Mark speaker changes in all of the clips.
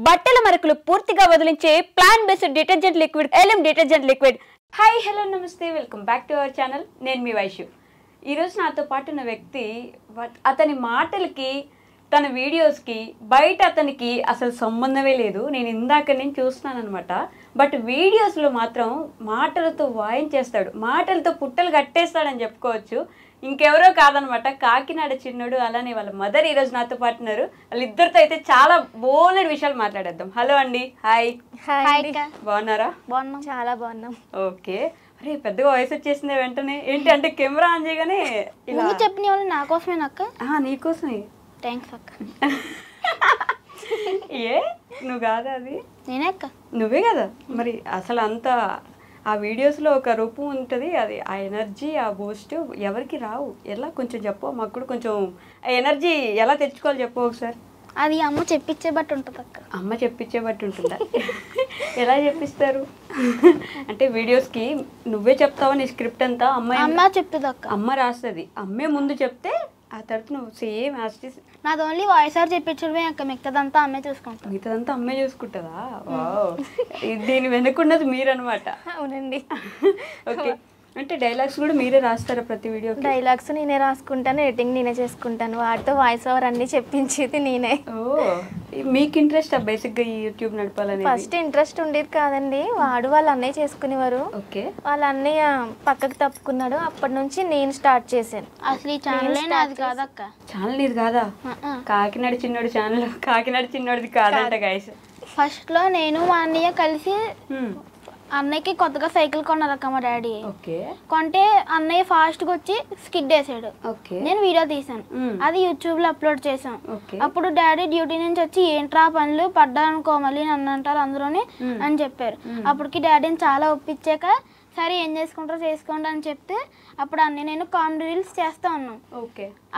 Speaker 1: బట్టల మరకలు పూర్తిగా వదిలించే plant based detergent liquid LM detergent liquid. Hi hello నమస్తే, welcome back to our channel. నేను మీ వైషు. ఈరోజు నాతో పాటు ఉన్న వ్యక్తి అతని మాటలకి తన వీడియోస్కి బయట అతనికి అసలు సంబంధమే లేదు. నేను ఇందాక నేను చూస్తున్నాను అనమాట. బట్ వీడియోస్లో మాత్రం మాటలతో వాయించేస్తాడు, మాటలతో పుట్టలు కట్టేస్తాడని చెప్పుకోవచ్చు. ఇంకెవరో కాదనమాట, కాకినాడ చిన్నోడు అలానే వాళ్ళ మదర్ ఈరోజు నాతో పాటు ఉన్నారు. వాళ్ళిద్దరితో అయితే చాలా బోలెడు విషయాలు మాట్లాడేద్దాం. హలో అండి. హాయ్. బాగున్నారా?
Speaker 2: బాగున్నాం, చాలా బాగున్నాం.
Speaker 1: ఓకే. అరే పెద్దగా వయసు వచ్చేసింది వెంటనే. ఏంటి అంటే కెమెరా ఆన్ చేయగానే ఇలా
Speaker 2: చెప్పిన వాళ్ళు నా కోసమే అక్క.
Speaker 1: నీకోసమే.
Speaker 2: థ్యాంక్స్ అక్క.
Speaker 1: ఏ నువ్వు కాదా? అది
Speaker 2: నేనే అక్క.
Speaker 1: నువ్వే కదా మరి. అసలు అంతా ఆ వీడియోస్లో ఒక రూపం ఉంటుంది, అది ఆ ఎనర్జీ ఆ బూస్ట్ ఎవరికి రావు. ఎలా కొంచెం చెప్పు మాకు కూడా. కొంచెం ఆ ఎనర్జీ ఎలా తెచ్చుకోవాలి చెప్పు ఒకసారి.
Speaker 2: అది అమ్మ చెప్పించే బట్టి ఉంటుంది అక్క.
Speaker 1: అమ్మ చెప్పించే బట్టి ఉంటుందా? ఎలా చెప్పిస్తారు అంటే వీడియోస్కి నువ్వే చెప్తావా? నీ స్క్రిప్ట్ అంతా
Speaker 2: అమ్మ చెప్తుంది అక్క.
Speaker 1: అమ్మ రాస్తుంది. అమ్మే ముందు చెప్తే ఆ తర్వాత నువ్వు సేమ్ యాస్టిస్.
Speaker 2: నాది ఓన్లీ వాయిస్ ఓవర్ చెప్పించడమే అక్క, మిగతాదంతా అమ్మే చూసుకుంటా.
Speaker 1: మిగతాదంతా అమ్మే చూసుకుంటుందా? దీని వెనుకున్నది మీరనమాట.
Speaker 2: అవునండి.
Speaker 1: ఓకే. అంటే డైలాగ్స్ కూడా మీరే రాస్తారా ప్రతి వీడియో?
Speaker 2: డైలాగ్స్ నేనే రాసుకుంటాను, ఎడిటింగ్ నేనే చేసుకుంటాను, వాటితో వాయిస్ ఓవర్ అన్ని చెప్పించేది నేనే.
Speaker 1: ఓ, మీకు ఇంట్రెస్ట్ బేసిక్గా ఈ యూట్యూబ్ నడపాలని?
Speaker 2: ఫస్ట్ ఇంట్రెస్ట్ ఉండేది కాదండి, వాడు వాళ్ళ అన్నయ్య చేసుకునేవారు.
Speaker 1: ఓకే.
Speaker 2: వాళ్ళ అన్నయ్య పక్కకు తప్పుకున్నాడు, అప్పటి నుంచి నేను స్టార్ట్ చేశాను. అసలు ఈ ఛానల్ నాది కాదక్క.
Speaker 1: ఛానల్ ఇది కాదా? కాకినాడ చిన్నోడి ఛానల్. కాకినాడ చిన్నోడిది కాదంట గైస్.
Speaker 2: ఫస్ట్ లో నేను మా అన్నయ్య కలిసి అన్నయ్యకి కొత్తగా సైకిల్ కొన్నారక్క మా డాడీ. కొంటే అన్నయ్య ఫాస్ట్ గా వచ్చి స్కిడ్ వేసాడు. నేను వీడియో తీసాను, అది యూట్యూబ్ లో అప్లోడ్ చేసాను. అప్పుడు డాడీ డ్యూటీ నుంచి వచ్చి ఏంట్రా పనులు పడ్డానుకో మళ్ళీ నన్ను అంటారు అందులోనే అని చెప్పారు. అప్పటికి డాడీని చాలా ఒప్పించాక సరే ఏం చేసుకుంటారో చేసుకోండి అని చెప్తే అప్పుడు అన్నీ నేను కామెడీ రీల్స్ చేస్తా ఉన్నాం.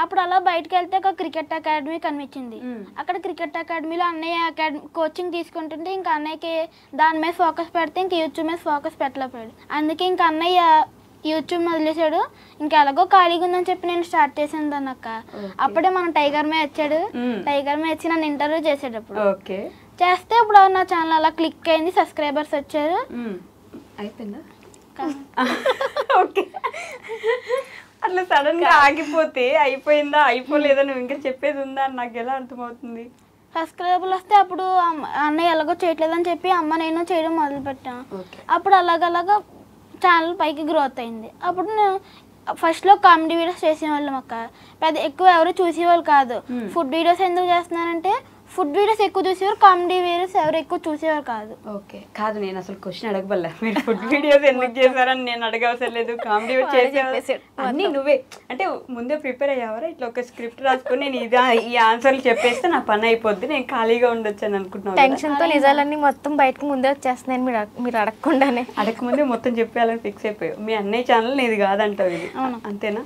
Speaker 2: అప్పుడు అలా బయటకు వెళ్తే ఒక క్రికెట్ అకాడమీ కనిపించింది. అక్కడ క్రికెట్ అకాడమీలో అన్నయ్య కోచింగ్ తీసుకుంటుంటే ఇంకా అన్నయ్యకి దాని మీద ఫోకస్ పెడితే ఇంకా యూట్యూబ్ మీద ఫోకస్ పెట్టలేకపోయాడు. అందుకే ఇంకా అన్నయ్య యూట్యూబ్ వదిలేసాడు. ఇంకా ఎలాగో ఖాళీగా ఉందని చెప్పి నేను స్టార్ట్ చేసాను దాన్ని అక్క. అప్పుడే మన టైగర్ మే వచ్చాడు. టైగర్ మే వచ్చి నన్ను ఇంటర్వ్యూ చేసేటప్పుడు చేస్తే ఇప్పుడు నా ఛానల్ అలా క్లిక్ అయింది, సబ్స్క్రైబర్స్ వచ్చారు.
Speaker 1: అయిపోయిందా? ఓకే. అట్లా సడన్ గా ఆగిపోతే అయిపోయిందా అయిపోలేదా నువ్వు ఇంకా చెప్పేది ఉందా అని నాకు ఎలా అర్థమవుతుంది?
Speaker 2: సబ్స్క్రైబర్లు వస్తే అప్పుడు అన్నయ్య ఎలాగో చేయట్లేదని చెప్పి అమ్మ నేను చేయడం మొదలు పెట్టాను. అప్పుడు అలాగలాగా ఛానల్ పైకి గ్రోత్ అయింది. అప్పుడు నేను ఫస్ట్లో కామెడీ వీడియోస్ చేసేవాళ్ళం అక్క, పెద్ద ఎక్కువ ఎవరు చూసేవాళ్ళు కాదు. ఫుడ్ వీడియోస్ ఎందుకు చేస్తున్నానంటే ఫుడ్ వీడియోస్ ఎక్కువ చూసేవారు, కామెడీ వీడియోస్ ఎవరు ఎక్కువ చూసేవారు కాదు.
Speaker 1: ఓకే. కాదు, నేను అసలు క్వశ్చన్ అడగబల్లా. మీరు ఫుడ్ వీడియోస్ ఎందుకు చేశారని నేను అడగవసరం లేదు. కామెడీ చేసేవారు అన్నీ నువ్వే అంటే ముందే ప్రిపేర్ అయ్యావరా? ఇట్లా ఒక స్క్రిప్ట్ రాసుకుని నేను ఇది ఈ ఆన్సర్లు చెప్పేస్తే నా పని అయిపోద్ది, నేను ఖాళీగా ఉండొచ్చు అని అనుకుంటున్నాను.
Speaker 2: టెన్షన్తో నిజాలన్నీ మొత్తం బయటకు ముందే వచ్చేస్తున్నాయి మీరు అడగకుండానే.
Speaker 1: అడగకముందే మొత్తం చెప్పేయాలని ఫిక్స్ అయిపోయావు. మీ అన్నయ్య ఛానల్ నీది కాదంటావు ఇది, అంతేనా?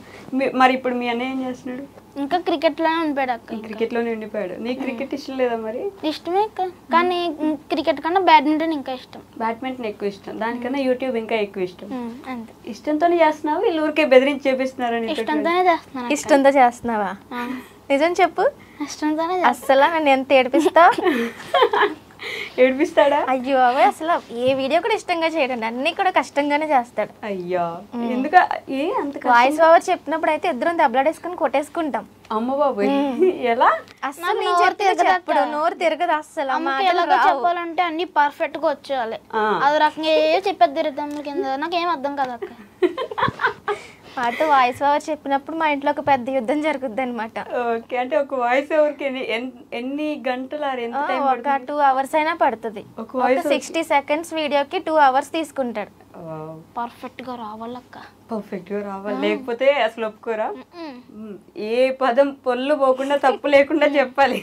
Speaker 1: మరి ఇప్పుడు మీ అన్నయ్య ఏం చేస్తున్నాడు?
Speaker 2: ఇంకా క్రికెట్ లోనే ఉండిపోయాడు అక్క.
Speaker 1: క్రికెట్ లోనే ఉండిపోయాడు. నీకు క్రికెట్ ఇష్టం లేదా మరి?
Speaker 2: ఇష్టమే కానీ క్రికెట్ కన్నా బ్యాడ్మింటన్ ఇంకా ఇష్టం.
Speaker 1: బ్యాడ్మింటన్ ఎక్కువ ఇష్టం, దానికన్నా యూట్యూబ్ ఇంకా ఎక్కువ ఇష్టం. ఇష్టంతోనే చేస్తున్నావు? వీళ్ళు ఊరికే బెదిరించి చేపిస్తున్నారు?
Speaker 2: ఇష్టంతోనే చేస్తున్నా.
Speaker 3: ఇష్టంతో చేస్తున్నావా? నిజం చెప్పు.
Speaker 2: ఇష్టంతోనే.
Speaker 3: అస్సలు నన్ను ఎంత ఏడిపిస్తావు?
Speaker 1: ఏడిపిస్తాడా?
Speaker 3: అయ్యో అవే అసలు ఏ వీడియో కూడా ఇష్టంగా చేయడండి, అన్ని కూడా కష్టంగానే చేస్తాడు.
Speaker 1: అయ్యో ఎందుకు? ఏ అంత
Speaker 3: వాయిస్ ఓవర్ చెప్పినప్పుడు అయితే ఇద్దరం దెబ్బలాడేసుకుని కొట్టేసుకుంటాం.
Speaker 1: అమ్మ బాబు ఎలా?
Speaker 3: అసలు నోరు తిరగదు అస్సలు.
Speaker 2: చెప్పాలంటే అన్ని పర్ఫెక్ట్ గా వచ్చేయాలి. అది రకంగా ఏ చెప్పేది తిరుగుతాం కింద, నాకేం అర్థం కదా అక్క.
Speaker 3: వాటితో వాయిస్ ఓవర్ చెప్పినప్పుడు మా ఇంట్లో ఒక పెద్ద యుద్ధం జరుగుద్ది అనమాట.
Speaker 1: ఓకే. అంటే ఒక వాయిస్ ఓవర్ కి ఎన్ని గంటలు?
Speaker 3: ఒక 2 hours అయినా పడుతుంది. ఒక 60 seconds వీడియోకి 2 hours తీసుకుంటాడు.
Speaker 2: పర్ఫెక్ట్ గా రావాలక్క.
Speaker 1: పర్ఫెక్ట్ గా రావాలి, లేకపోతే అసలు ఒప్పుకోరా? ఏ పదం పొల్లు పోకుండా తప్పు లేకుండా చెప్పాలి.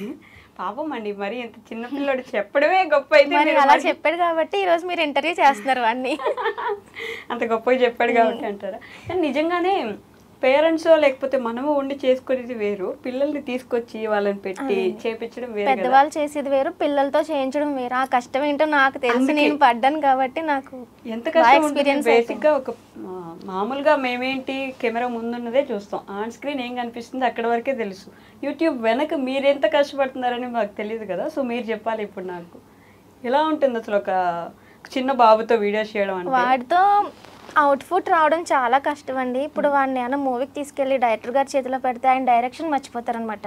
Speaker 1: పాపం అండి, మరి ఎంత చిన్నపిల్లడు చెప్పడమే గొప్ప. అయితే
Speaker 3: అలా చెప్పాడు కాబట్టి ఈరోజు మీరు ఇంటర్వ్యూ చేస్తున్నారు అన్ని.
Speaker 1: అంత గొప్పగా చెప్పాడు కాబట్టి అంటారా? కానీ నిజంగానే పేరెంట్స్ లేకపోతే మనము ఉండి చేసుకునేది వేరు, పిల్లల్ని తీసుకొచ్చి వాళ్ళని పెట్టి చేపించడం వేరు.
Speaker 3: పెద్దవాళ్ళు చేసేది వేరు, పిల్లలతో చేయించడం వేరు. ఆ కష్టం ఏంటో నాకు తెలుసు, నేను పడ్డాను కాబట్టి నాకు
Speaker 1: ఎంత కష్టం ఎక్స్పీరియన్స్. బేసిక్ గా ఒక మామూలుగా మేమేంటి కెమెరా ముందున్నదే చూస్తాం, ఆన్ స్క్రీన్ ఏం కనిపిస్తుంది అక్కడ వరకే తెలుసు. యూట్యూబ్ వెనక మీరెంత కష్టపడుతున్నారని మాకు తెలియదు కదా. సో మీరు చెప్పాలి ఇప్పుడు నాకు ఎలా ఉంటుంది అసలు ఒక చిన్న బాబుతో వీడియోస్ చేయడం అంటే.
Speaker 3: వాడితో అవుట్పుట్ రావడం చాలా కష్టం అండి. ఇప్పుడు వాడిని ఏమైనా మూవీకి తీసుకెళ్ళి డైరెక్టర్ గారి చేతిలో పెడితే ఆయన డైరెక్షన్ మర్చిపోతారనమాట,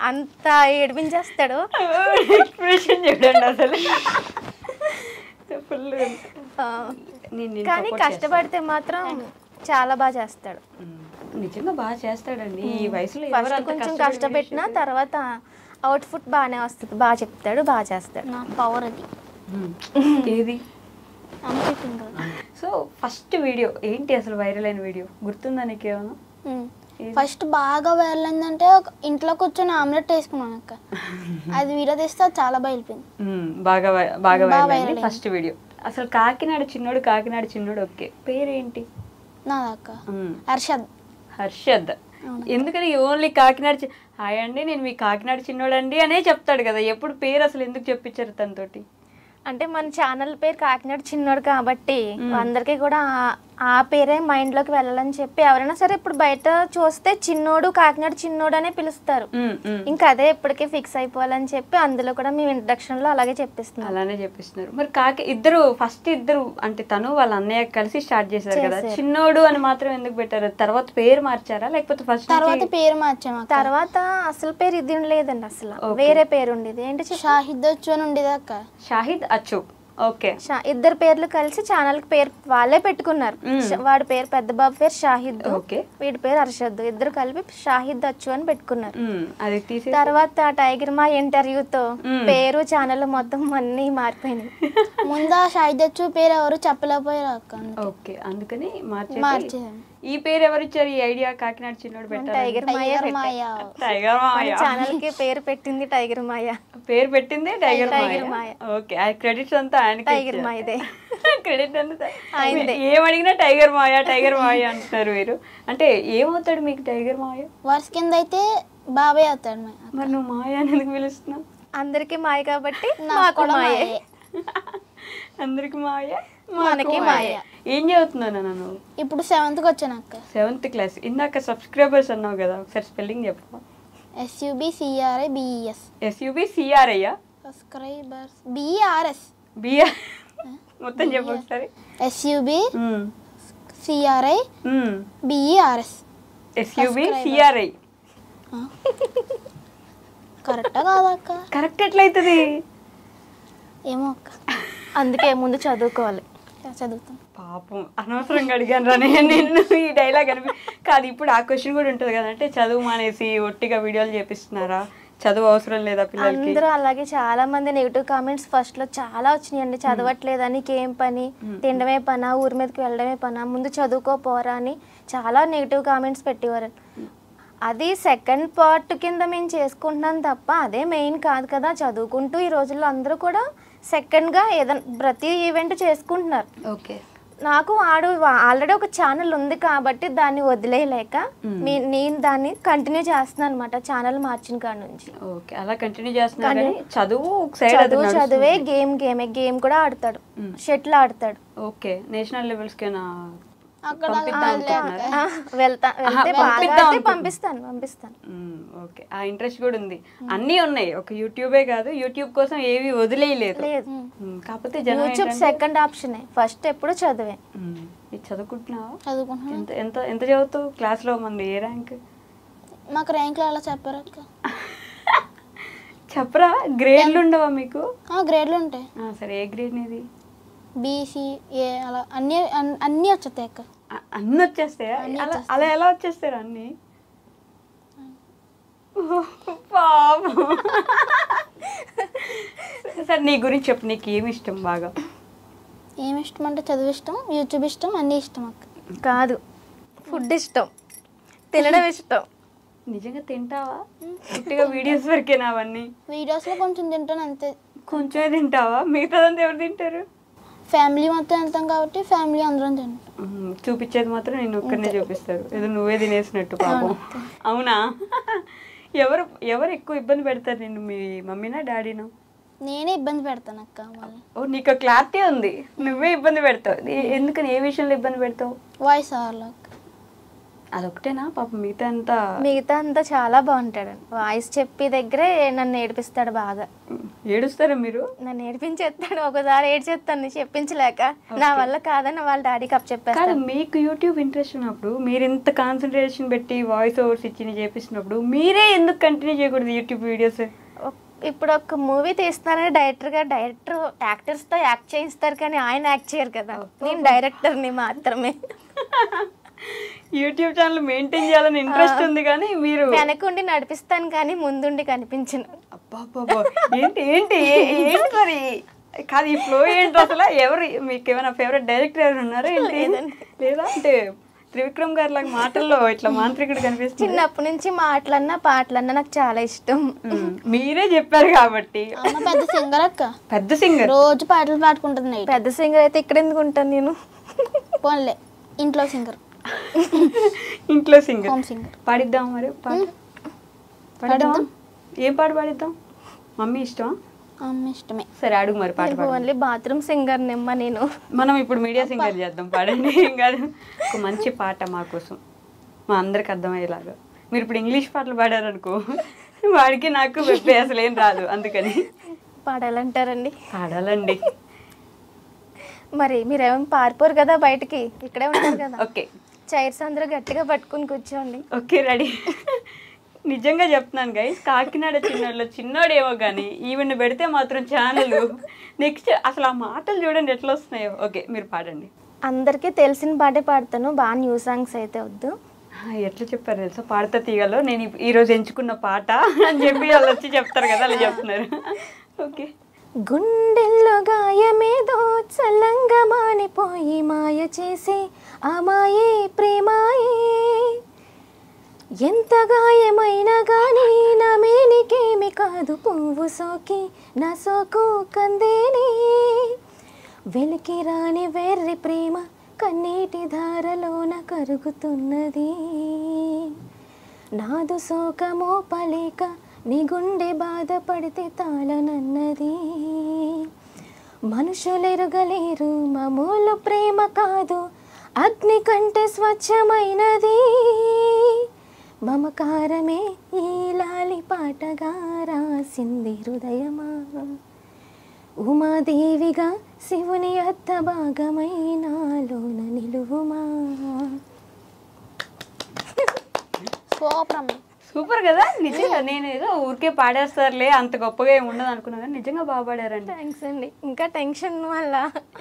Speaker 3: అంత ఏడిపించేస్తాడు.
Speaker 1: ఎక్స్ప్రెషన్ చూడండి అసలు ఫుల్.
Speaker 3: కానీ కష్టపడితే మాత్రం చాలా బాగా చేస్తాడు.
Speaker 1: నిజంగా బాగా చేస్తాడండి ఈ వయసులో.
Speaker 3: ఫస్ట్ కొంచెం కష్టపెట్టినా తర్వాత అవుట్పుట్ బాగానే వస్తుంది, బాగా చెప్తాడు, బాగా చేస్తాడు.
Speaker 2: నా పవర్ అది.
Speaker 1: ఏది? సో ఫస్ట్ వీడియో ఏంటి అసలు వైరల్ అయిన వీడియో గుర్తుందా నీకు ఏమన్నా?
Speaker 2: ఫస్ట్ బాగా వైరల్ అయిందంటే ఇంట్లో కూర్చొని ఆమ్లెట్ వేసుకున్నాను అక్క, అది వీడియో తీస్తే చాలా బాగా వెళ్ళిపోయింది.
Speaker 1: బాగా బాగా వైరల్ అయింది ఫస్ట్ వీడియో. అసలు కాకినాడ చిన్నోడు ఓకే, పేరేంటి?
Speaker 2: నాదక్క హర్షద్.
Speaker 1: హర్షద్. ఎందుకని ఓన్లీ కాకినాడ హాయ్ అండి నేను మీ కాకినాడ చిన్నోడండి అనే చెప్తాడు కదా, ఎప్పుడు పేరు అసలు ఎందుకు చెప్పించారు తనతోటి?
Speaker 3: అంటే మన ఛానల్ పేరు కాకినాడ చిన్నోడు కాబట్టి అందరికీ కూడా ఆ పేరే మైండ్ లోకి వెళ్ళాలని చెప్పి ఎవరైనా సరే ఇప్పుడు బయట చూస్తే చిన్నోడు కాకినాడ చిన్నోడు అనే పిలుస్తారు. ఇంకా అదే ఇప్పటికే ఫిక్స్ అయిపోవాలని చెప్పి అందులో కూడా మేము ఇంట్రడక్షన్ లో అలాగే చెప్పిస్తున్నాం.
Speaker 1: అలానే చెప్పిస్తున్నారు. మరి ఫస్ట్ ఇద్దరు అంటే తను వాళ్ళ అన్నయ్య కలిసి స్టార్ట్ చేశారు కదా, చిన్నోడు అని మాత్రం ఎందుకు పెట్టారు? తర్వాత పేరు మార్చారా లేకపోతే ఫస్ట్?
Speaker 2: తర్వాత పేరు మార్చాము.
Speaker 3: తర్వాత అసలు పేరు ఇది లేదండి, అసలు వేరే పేరు ఉండేది. ఏంటి?
Speaker 2: షాహిద్ అచ్చు అని ఉండేది అక్క.
Speaker 1: షాహిద్ అచ్చు. ఓకే.
Speaker 3: ఇద్దరు పేర్లు కలిసి ఛానల్ కి పేరు వాళ్ళే పెట్టుకున్నారు. వాడి పేరు పెద్ద బాబు పేరు షాహిద్, వీడి పేరు హర్షద్, ఇద్దరు కలిపి షాహిద్ అచ్చు అని పెట్టుకున్నారు. తర్వాత టైగర్ మా ఇంటర్వ్యూతో పేరు ఛానల్ మొత్తం అన్ని మారిపోయినాయి.
Speaker 2: ముందు షాహిద్ అచ్చు పేరు ఎవరు చెప్పలేకపోయారు అక్క.
Speaker 1: ఓకే, అందుకని మార్చేసారు. ఈ పేరు ఎవరు ఇచ్చారు ఈ ఐడియా? కాకినాడ చిన్నోడు పెట్టారు.
Speaker 3: టైగర్ మాయ.
Speaker 1: టైగర్ మాయ
Speaker 3: ఛానల్ కి పేరు పెట్టింది టైగర్ మాయ.
Speaker 1: పేరు పెట్టింది టైగర్ మాయ. ఓకే, ఆ క్రెడిట్స్ అంతా ఆయనకి.
Speaker 3: టైగర్ మాయదే
Speaker 1: క్రెడిట్ అంతా ఆయనదే. ఏమడిగినా టైగర్ మాయ అంటున్నారు మీరు. అంటే ఏమవుతాడు మీకు టైగర్ మాయ?
Speaker 2: వర్స్ కింద అయితే బాబాయ్ అవుతాడు.
Speaker 1: మరి నువ్వు మాయ అని ఎందుకు పిలుస్తున్నావు?
Speaker 3: అందరికి మాయ కాబట్టి నాకు మాయే.
Speaker 1: అందరికి మాయ
Speaker 3: మనకి మాయ.
Speaker 1: ఏం చదువుతున్నాను నన్ను?
Speaker 2: ఇప్పుడు 7th కి వచ్చాను అక్క.
Speaker 1: 7th class. ఇందాక సబ్స్క్రైబర్స్ అన్నావు కదా, ఒకసారి స్పెల్లింగ్ చెప్పు.
Speaker 2: SUBCRIBES.
Speaker 1: SUBCRI
Speaker 2: subscribers BRS.
Speaker 1: మొత్తం చెప్పు ఒకసారి.
Speaker 2: SUBCRIBERS.
Speaker 1: SUBCRI
Speaker 2: కరెక్టా కాదా అక్క?
Speaker 1: కరెక్ట్ ఎట్లయితుంది
Speaker 2: ఏమో అక్క,
Speaker 3: అందుకే ముందు చదువుకోవాలి.
Speaker 2: చదువుతాం.
Speaker 1: పాపం అనవసరంగా అడిగాను రా నేను ఈ డైలాగ్ కాదు. ఇప్పుడు ఆ క్వశ్చన్ కూడా ఉంటుంది కదా, అంటే చదువు మానేసి ఒట్టిగా వీడియోలు చేపిస్తున్నారా, చదువు అవసరం లేదా పిల్లలకి?
Speaker 3: అందరూ అలాగే చాలా మంది నెగిటివ్ కామెంట్స్ ఫస్ట్ లో చాలా వచ్చినాయండి. చదవట్లేదా, నీకేం పని, తినడమే పనా, ఊరి మీదకి వెళ్ళడమే పనా, ముందు చదువుకోపోరా అని చాలా నెగిటివ్ కామెంట్స్ పెట్టేవారు. అది సెకండ్ పార్ట్ కింద మేము చేసుకుంటున్నాం తప్ప అదే మెయిన్ కాదు కదా. చదువుకుంటూ ఈ రోజుల్లో అందరూ కూడా సెకండ్గా ఏదైనా ప్రతి ఈవెంట్ చేసుకుంటున్నారు.
Speaker 1: ఓకే,
Speaker 3: నాకు ఆల్రెడీ ఒక ఛానల్ ఉంది కాబట్టి దాన్ని వదిలేయలేక నేను దాన్ని కంటిన్యూ చేస్తున్నాను అనమాట, ఛానల్ మార్చిన కాడ నుంచి.
Speaker 1: ఓకే, అలా కంటిన్యూ చేస్తున్నాను.
Speaker 3: చదువే గేమ్ కూడా ఆడతాడు, షటిల్ ఆడతాడు.
Speaker 1: ఓకే, నేషనల్ లెవెల్స్కేనా?
Speaker 3: పంపిస్తాను.
Speaker 1: ఓకే, ఆ ఇంట్రెస్ట్ కూడా ఉంది. అన్నీ ఉన్నాయి, ఒక యూట్యూబే కాదు, యూట్యూబ్ కోసం ఏవి వదిలేయలేదు. కాకపోతే
Speaker 3: యూట్యూబ్ సెకండ్ ఆప్షన్, ఫస్ట్ ఎప్పుడు చదివే.
Speaker 1: చదువుకుంటున్నావా?
Speaker 2: చదువుకుంటున్నా.
Speaker 1: ఎంత చదువుతావు క్లాస్ లో? మంది ఏ ర్యాంక్?
Speaker 2: మాకు ర్యాంకులు అలా చెప్పారు అక్క.
Speaker 1: చెప్పరా? గ్రేడ్లు ఉండవా మీకు?
Speaker 2: గ్రేడ్లు ఉంటాయి.
Speaker 1: సరే, ఏ గ్రేడ్ నీది?
Speaker 2: BCA అలా అన్నీ వచ్చేస్తాయి అక్క.
Speaker 1: అన్నీ వచ్చేస్తాయా? అలా ఎలా వచ్చేస్తారా అన్నీ? పాపం. సరే, నీ గురించి చెప్పు, నీకు ఏమి ఇష్టం బాగా?
Speaker 2: ఏమి ఇష్టం అంటే చదువు ఇష్టం, యూట్యూబ్ ఇష్టం, అన్నీ ఇష్టం అక్క.
Speaker 3: కాదు, ఫుడ్ ఇష్టం, తినడం ఇష్టం.
Speaker 1: నిజంగా తింటావా? పుట్టిగా వీడియోస్ వరకేనా అవన్నీ?
Speaker 2: వీడియోస్లో కొంచెం తింటాను అంతే.
Speaker 1: కొంచెమే తింటావా? మిగతాదంతా ఎవరు తింటారు?
Speaker 2: ఫ్యామిలీ మొత్తం వెళ్తాం కాబట్టి ఫ్యామిలీ అందరం తింటాం.
Speaker 1: చూపించేది మాత్రం నేను ఒక్కడనే చూపిస్తారు, ఏదో నువ్వే తినేసినట్టు పాపం. అవునా? ఎవరు ఎవరు ఎక్కువ ఇబ్బంది పెడతారు నిన్ను, మీ మమ్మీనా డాడీనా?
Speaker 2: నేనే ఇబ్బంది పెడతాను అక్క.
Speaker 1: ఓ, నీకు క్లారిటీ ఉంది, నువ్వే ఇబ్బంది పెడతావు. ఎందుకని, ఏ విషయంలో ఇబ్బంది పెడతావు?
Speaker 2: వాయిస్ ఓవర్లో.
Speaker 1: అదొకటేనా పాపం?
Speaker 3: మిగతా అంతా చాలా బాగుంటాడు. వాయిస్ చెప్పి దగ్గరే నన్ను ఏడిపిస్తాడు బాగా.
Speaker 1: ఏడుస్తారా మీరు?
Speaker 3: నన్ను ఏడిపించేస్తాడు, ఒకసారి ఏడ్చేస్తాను చెప్పించలేక. నా వల్ల కాదని వాళ్ళ డాడీకి అప్ చెప్పారు.
Speaker 1: మీకు యూట్యూబ్ ఇంట్రెస్ట్ ఉన్నప్పుడు, మీరు ఇంత కాన్సన్ట్రేషన్ పెట్టి వాయిస్ ఓవర్స్ ఇచ్చి చేపిస్తున్నప్పుడు మీరే ఎందుకు కంటిన్యూ చేయకూడదు యూట్యూబ్ వీడియోస్?
Speaker 3: ఇప్పుడు ఒక మూవీ తీస్తున్నారని డైరెక్టర్ యాక్టర్స్తో యాక్ట్ చేయిస్తారు, కానీ ఆయన యాక్ట్ చేయరు కదా. నేను డైరెక్టర్ని మాత్రమే.
Speaker 1: యూట్యూబ్ ఛానల్ మెయింటైన్ చేయాలని ఇంట్రెస్ట్ ఉంది, కానీ మీరు
Speaker 3: వెనకుండి నడిపిస్తాను కానీ ముందుండి కనిపించను.
Speaker 1: అబ్బా, ఏంటి ఏంటి ఏంటి మరి? కాదు, ఈ ఫ్లో ఏంటి అసలు? ఎవరు మీకు ఏమైనా ఫేవరెట్ డైరెక్టర్ ఎవరు ఉన్నారా ఏంటి? లేదా అంటే త్రివిక్రమ్ గారి లాగా మాటల్లో ఇట్లా మాంత్రికుడు కనిపిస్తుంది.
Speaker 3: చిన్నప్పటి నుంచి మాటలన్నా పాటలన్నా నాకు చాలా ఇష్టం.
Speaker 1: మీరే చెప్పారు కాబట్టి.
Speaker 2: పెద్ద సింగర్ అక్క.
Speaker 1: పెద్ద సింగర్,
Speaker 2: రోజు పాటలు పాడుకుంటుంది.
Speaker 3: పెద్ద సింగర్ అయితే ఇక్కడ ఎందుకు ఉంటాను నేను?
Speaker 2: పోన్లే, ఇంట్లో సింగర్.
Speaker 1: ఇంట్లో సింగర్,
Speaker 2: హోమ్ సింగర్.
Speaker 1: పాడిద్దాం మరి, పాడిద్దాం. ఏం పాట పాడిద్దాం? మమ్మీ ఇష్టమా?
Speaker 2: అమ్మ ఇష్టమే.
Speaker 1: సరే అడుగు మరి పాట.
Speaker 3: ఓన్లీ బాత్రూమ్ సింగర్ నిమ్మ నేను.
Speaker 1: మనం ఇప్పుడు మీడియా సింగర్ చేద్దాం, పాడండి. ఏం కాదు, ఒక మంచి పాట మా కోసం, మా అందరికి అర్థమయ్యేలాగా. మీరు ఇప్పుడు ఇంగ్లీష్ పాటలు పాడారనుకో, వాడికి నాకు వెప్పే అసలు ఏం రాదు, అందుకని.
Speaker 3: పాడాలంటారండి?
Speaker 1: పాడాలండి.
Speaker 3: మరి మీరేమో పారిపోరు కదా బయటికి, ఇక్కడే ఉంటారు కదా.
Speaker 1: ఓకే,
Speaker 3: చైర్స్ అందరూ గట్టిగా పట్టుకుని కూర్చోండి.
Speaker 1: Okay, ready. నిజంగా చెప్తున్నాను గైస్, కాకినాడ చిన్నోడేమో కానీ ఈవెన్ పెడితే మాత్రం ఛానల్ నెక్స్ట్ అసలు ఆ మాటలు చూడండి ఎట్లా వస్తున్నాయో. ఓకే, మీరు పాడండి.
Speaker 3: అందరికీ తెలిసిన పాటే పాడతాను, బాగా న్యూ సాంగ్స్ అయితే వద్దు.
Speaker 1: ఎట్లా చెప్పారు తెలుసా? పాడతా తీగలో నేను ఈరోజు ఎంచుకున్న పాట అని చెప్పి వాళ్ళు వచ్చి చెప్తారు కదా, అలా చెప్తున్నారు. ఓకే.
Speaker 3: గుండెల్లో గాయమేదో చల్లంగా మానిపోయి మాయ చేసి ఆ మాయే ప్రేమాయే, ఎంత గాయమైనా గానీ నా మేనికేమి కాదు, పువ్వు సోకి నా సోకు కందేని, వెలికి రాని వెర్రి ప్రేమ కన్నీటి ధారలోన కరుగుతున్నది, నాదు సోకమోపలేక నీ గుండె బాధపడితే తాళనన్నది, మనుషులెరుగలేరు మామూలు ప్రేమ కాదు, అగ్ని కంటే స్వచ్ఛమైనది, మమకారమే ఈ లాలి పాటగా రాసింది హృదయమా, ఉమాదేవిగా శివుని అత్త భాగమైనాలోన నిలువుమా.
Speaker 1: సూపర్ కదా. నిజంగా నేను ఏదో ఊరికే పాడేస్తారులే, అంత గొప్పగా ఏమి ఉండదు అనుకున్నా, కానీ నిజంగా బాగా పాడారండి.
Speaker 3: థ్యాంక్స్ అండి. ఇంకా టెన్షన్ వల్ల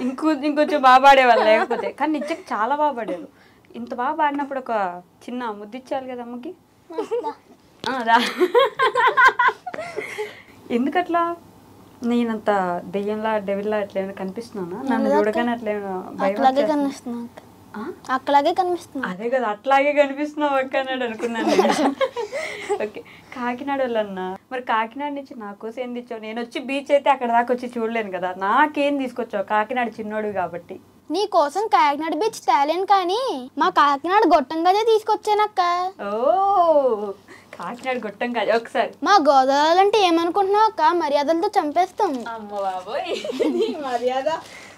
Speaker 1: ఇంకొంచెం బాగా పాడేవాళ్ళు లేకపోతే, కానీ నిజంగా చాలా బాగా పాడారు. ఇంత బాగా పాడినప్పుడు ఒక చిన్న ముద్దిచ్చాలి కదా అమ్మకి. ఎందుకట్లా? నేనంత దెయ్యంలా డెవిల్లా అట్లా ఏమైనా కనిపిస్తున్నానా? నన్ను చూడగానే అట్లా
Speaker 2: అట్లాగే కనిపిస్తున్నా. అట్లాగే కనిపిస్తున్నా.
Speaker 1: అదే కదా, అట్లాగే కనిపిస్తున్నావు అక్క అన్నాడు అనుకున్నాను. ఓకే, కాకినాడ వాళ్ళన్నా మరి కాకినాడ నుంచి నా కోసం ఏం తెచ్చావు? నేను వచ్చి బీచ్ అయితే అక్కడ దాకా వచ్చి చూడలేను కదా, నాకేం తీసుకొచ్చావు? కాకినాడ చిన్నోడు కాబట్టి.
Speaker 2: నీ కోసం కాకినాడ బీచ్ తేలేను, కానీ మా కాకినాడ గొట్టంగానే తీసుకొచ్చానక్క.
Speaker 1: ఓ, కాకినాడ గొట్టం కాదు. ఒకసారి
Speaker 2: మా గోదావరి అంటే ఏమనుకుంటున్నావు అక్క? మర్యాదలతో చంపేస్తాం.
Speaker 1: అమ్మ బాబోయ్, మర్యాద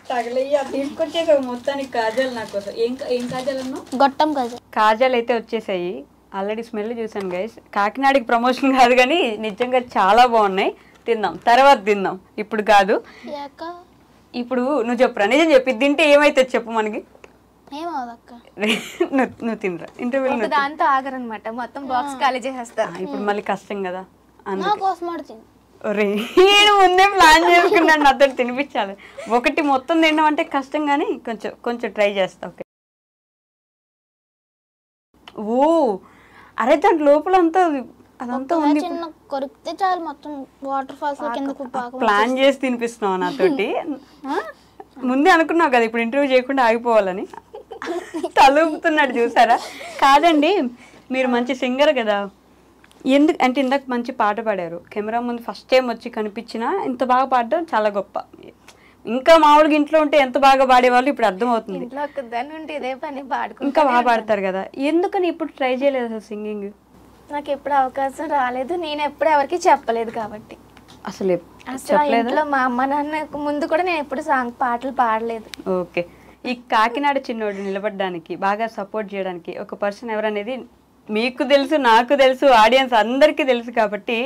Speaker 1: తగలయ్యా. తీసుకొచ్చేసావు మొత్తానికి కాజల్ నా కోసం. ఏం కాజల్ అన్నా?
Speaker 2: గొట్టం కాజల్.
Speaker 1: కాజల్ అయితే వచ్చేసాయి. ఆల్రెడీ స్మెల్ చూసాను గైస్. కాకినాడకి ప్రమోషన్ కాదు కానీ నిజంగా చాలా బాగున్నాయి. తిందాం, తర్వాత తిందాం, ఇప్పుడు కాదు. ఇప్పుడు నువ్వు చెప్పురా, నిజం చెప్పి తింటే ఏమైతే చెప్పు మనకి. నువ్వు తినరా ఇంటర్వ్యూ
Speaker 3: దాంతో ఆగరనమాట, మొత్తం బాక్స్ ఖాళీ చేసేస్తా.
Speaker 1: ఇప్పుడు మళ్ళీ కష్టం కదా. నేను ముందే ప్లాన్ చేసుకున్నాను, నాతో తినిపించాలి. ఒకటి మొత్తం తినడం అంటే కష్టం, కానీ కొంచెం కొంచెం ట్రై చేస్తా. ఓకే. ఓ, అరే దాని లోపల అంతా అదంతా ఉంది.
Speaker 2: కొరికితే చాలు మొత్తం వాటర్ ఫాల్స్
Speaker 1: ప్లాన్ చేసి తినిపిస్తున్నావు నాతోటి. ముందే అనుకున్నావు కదా ఇప్పుడు ఇంటర్వ్యూ చేయకుండా ఆగిపోవాలని. తలుపుతున్నాడు చూసారా? కాదండి, మీరు మంచి సింగర్ కదా, ఎందుకు అంటే ఇందాక మంచి పాట పాడారు. కెమెరా ముందు ఫస్ట్ టైం వచ్చి కనిపించినా ఇంత బాగా పాడడం చాలా గొప్ప. ఇంకా మామూలుగా ఇంట్లో ఉంటే ఎంత బాగా పాడేవాళ్ళు ఇప్పుడు అర్థమవుతుంది.
Speaker 3: ఇంట్లో ఒక్కదాన్ని ఉంటే ఇదే పని
Speaker 1: ఇంకా బాగా పాడతారు కదా. ఎందుకని ఇప్పుడు ట్రై చేయలేదు అసలు సింగింగ్?
Speaker 3: నాకు ఎప్పుడు అవకాశం రాలేదు, నేను ఎప్పుడు ఎవరికి చెప్పలేదు కాబట్టి.
Speaker 1: అసలు
Speaker 3: ఇంట్లో మా అమ్మ నాన్న ముందు కూడా నేను ఎప్పుడు పాటలు పాడలేదు.
Speaker 1: ఓకే. ఈ కాకినాడ చిన్నోడు నిలబడడానికి బాగా సపోర్ట్ చేయడానికి ఒక పర్సన్ ఎవరనేది మీకు తెలుసు, నాకు తెలుసు, ఆడియన్స్ అందరికీ తెలుసు కాబట్టి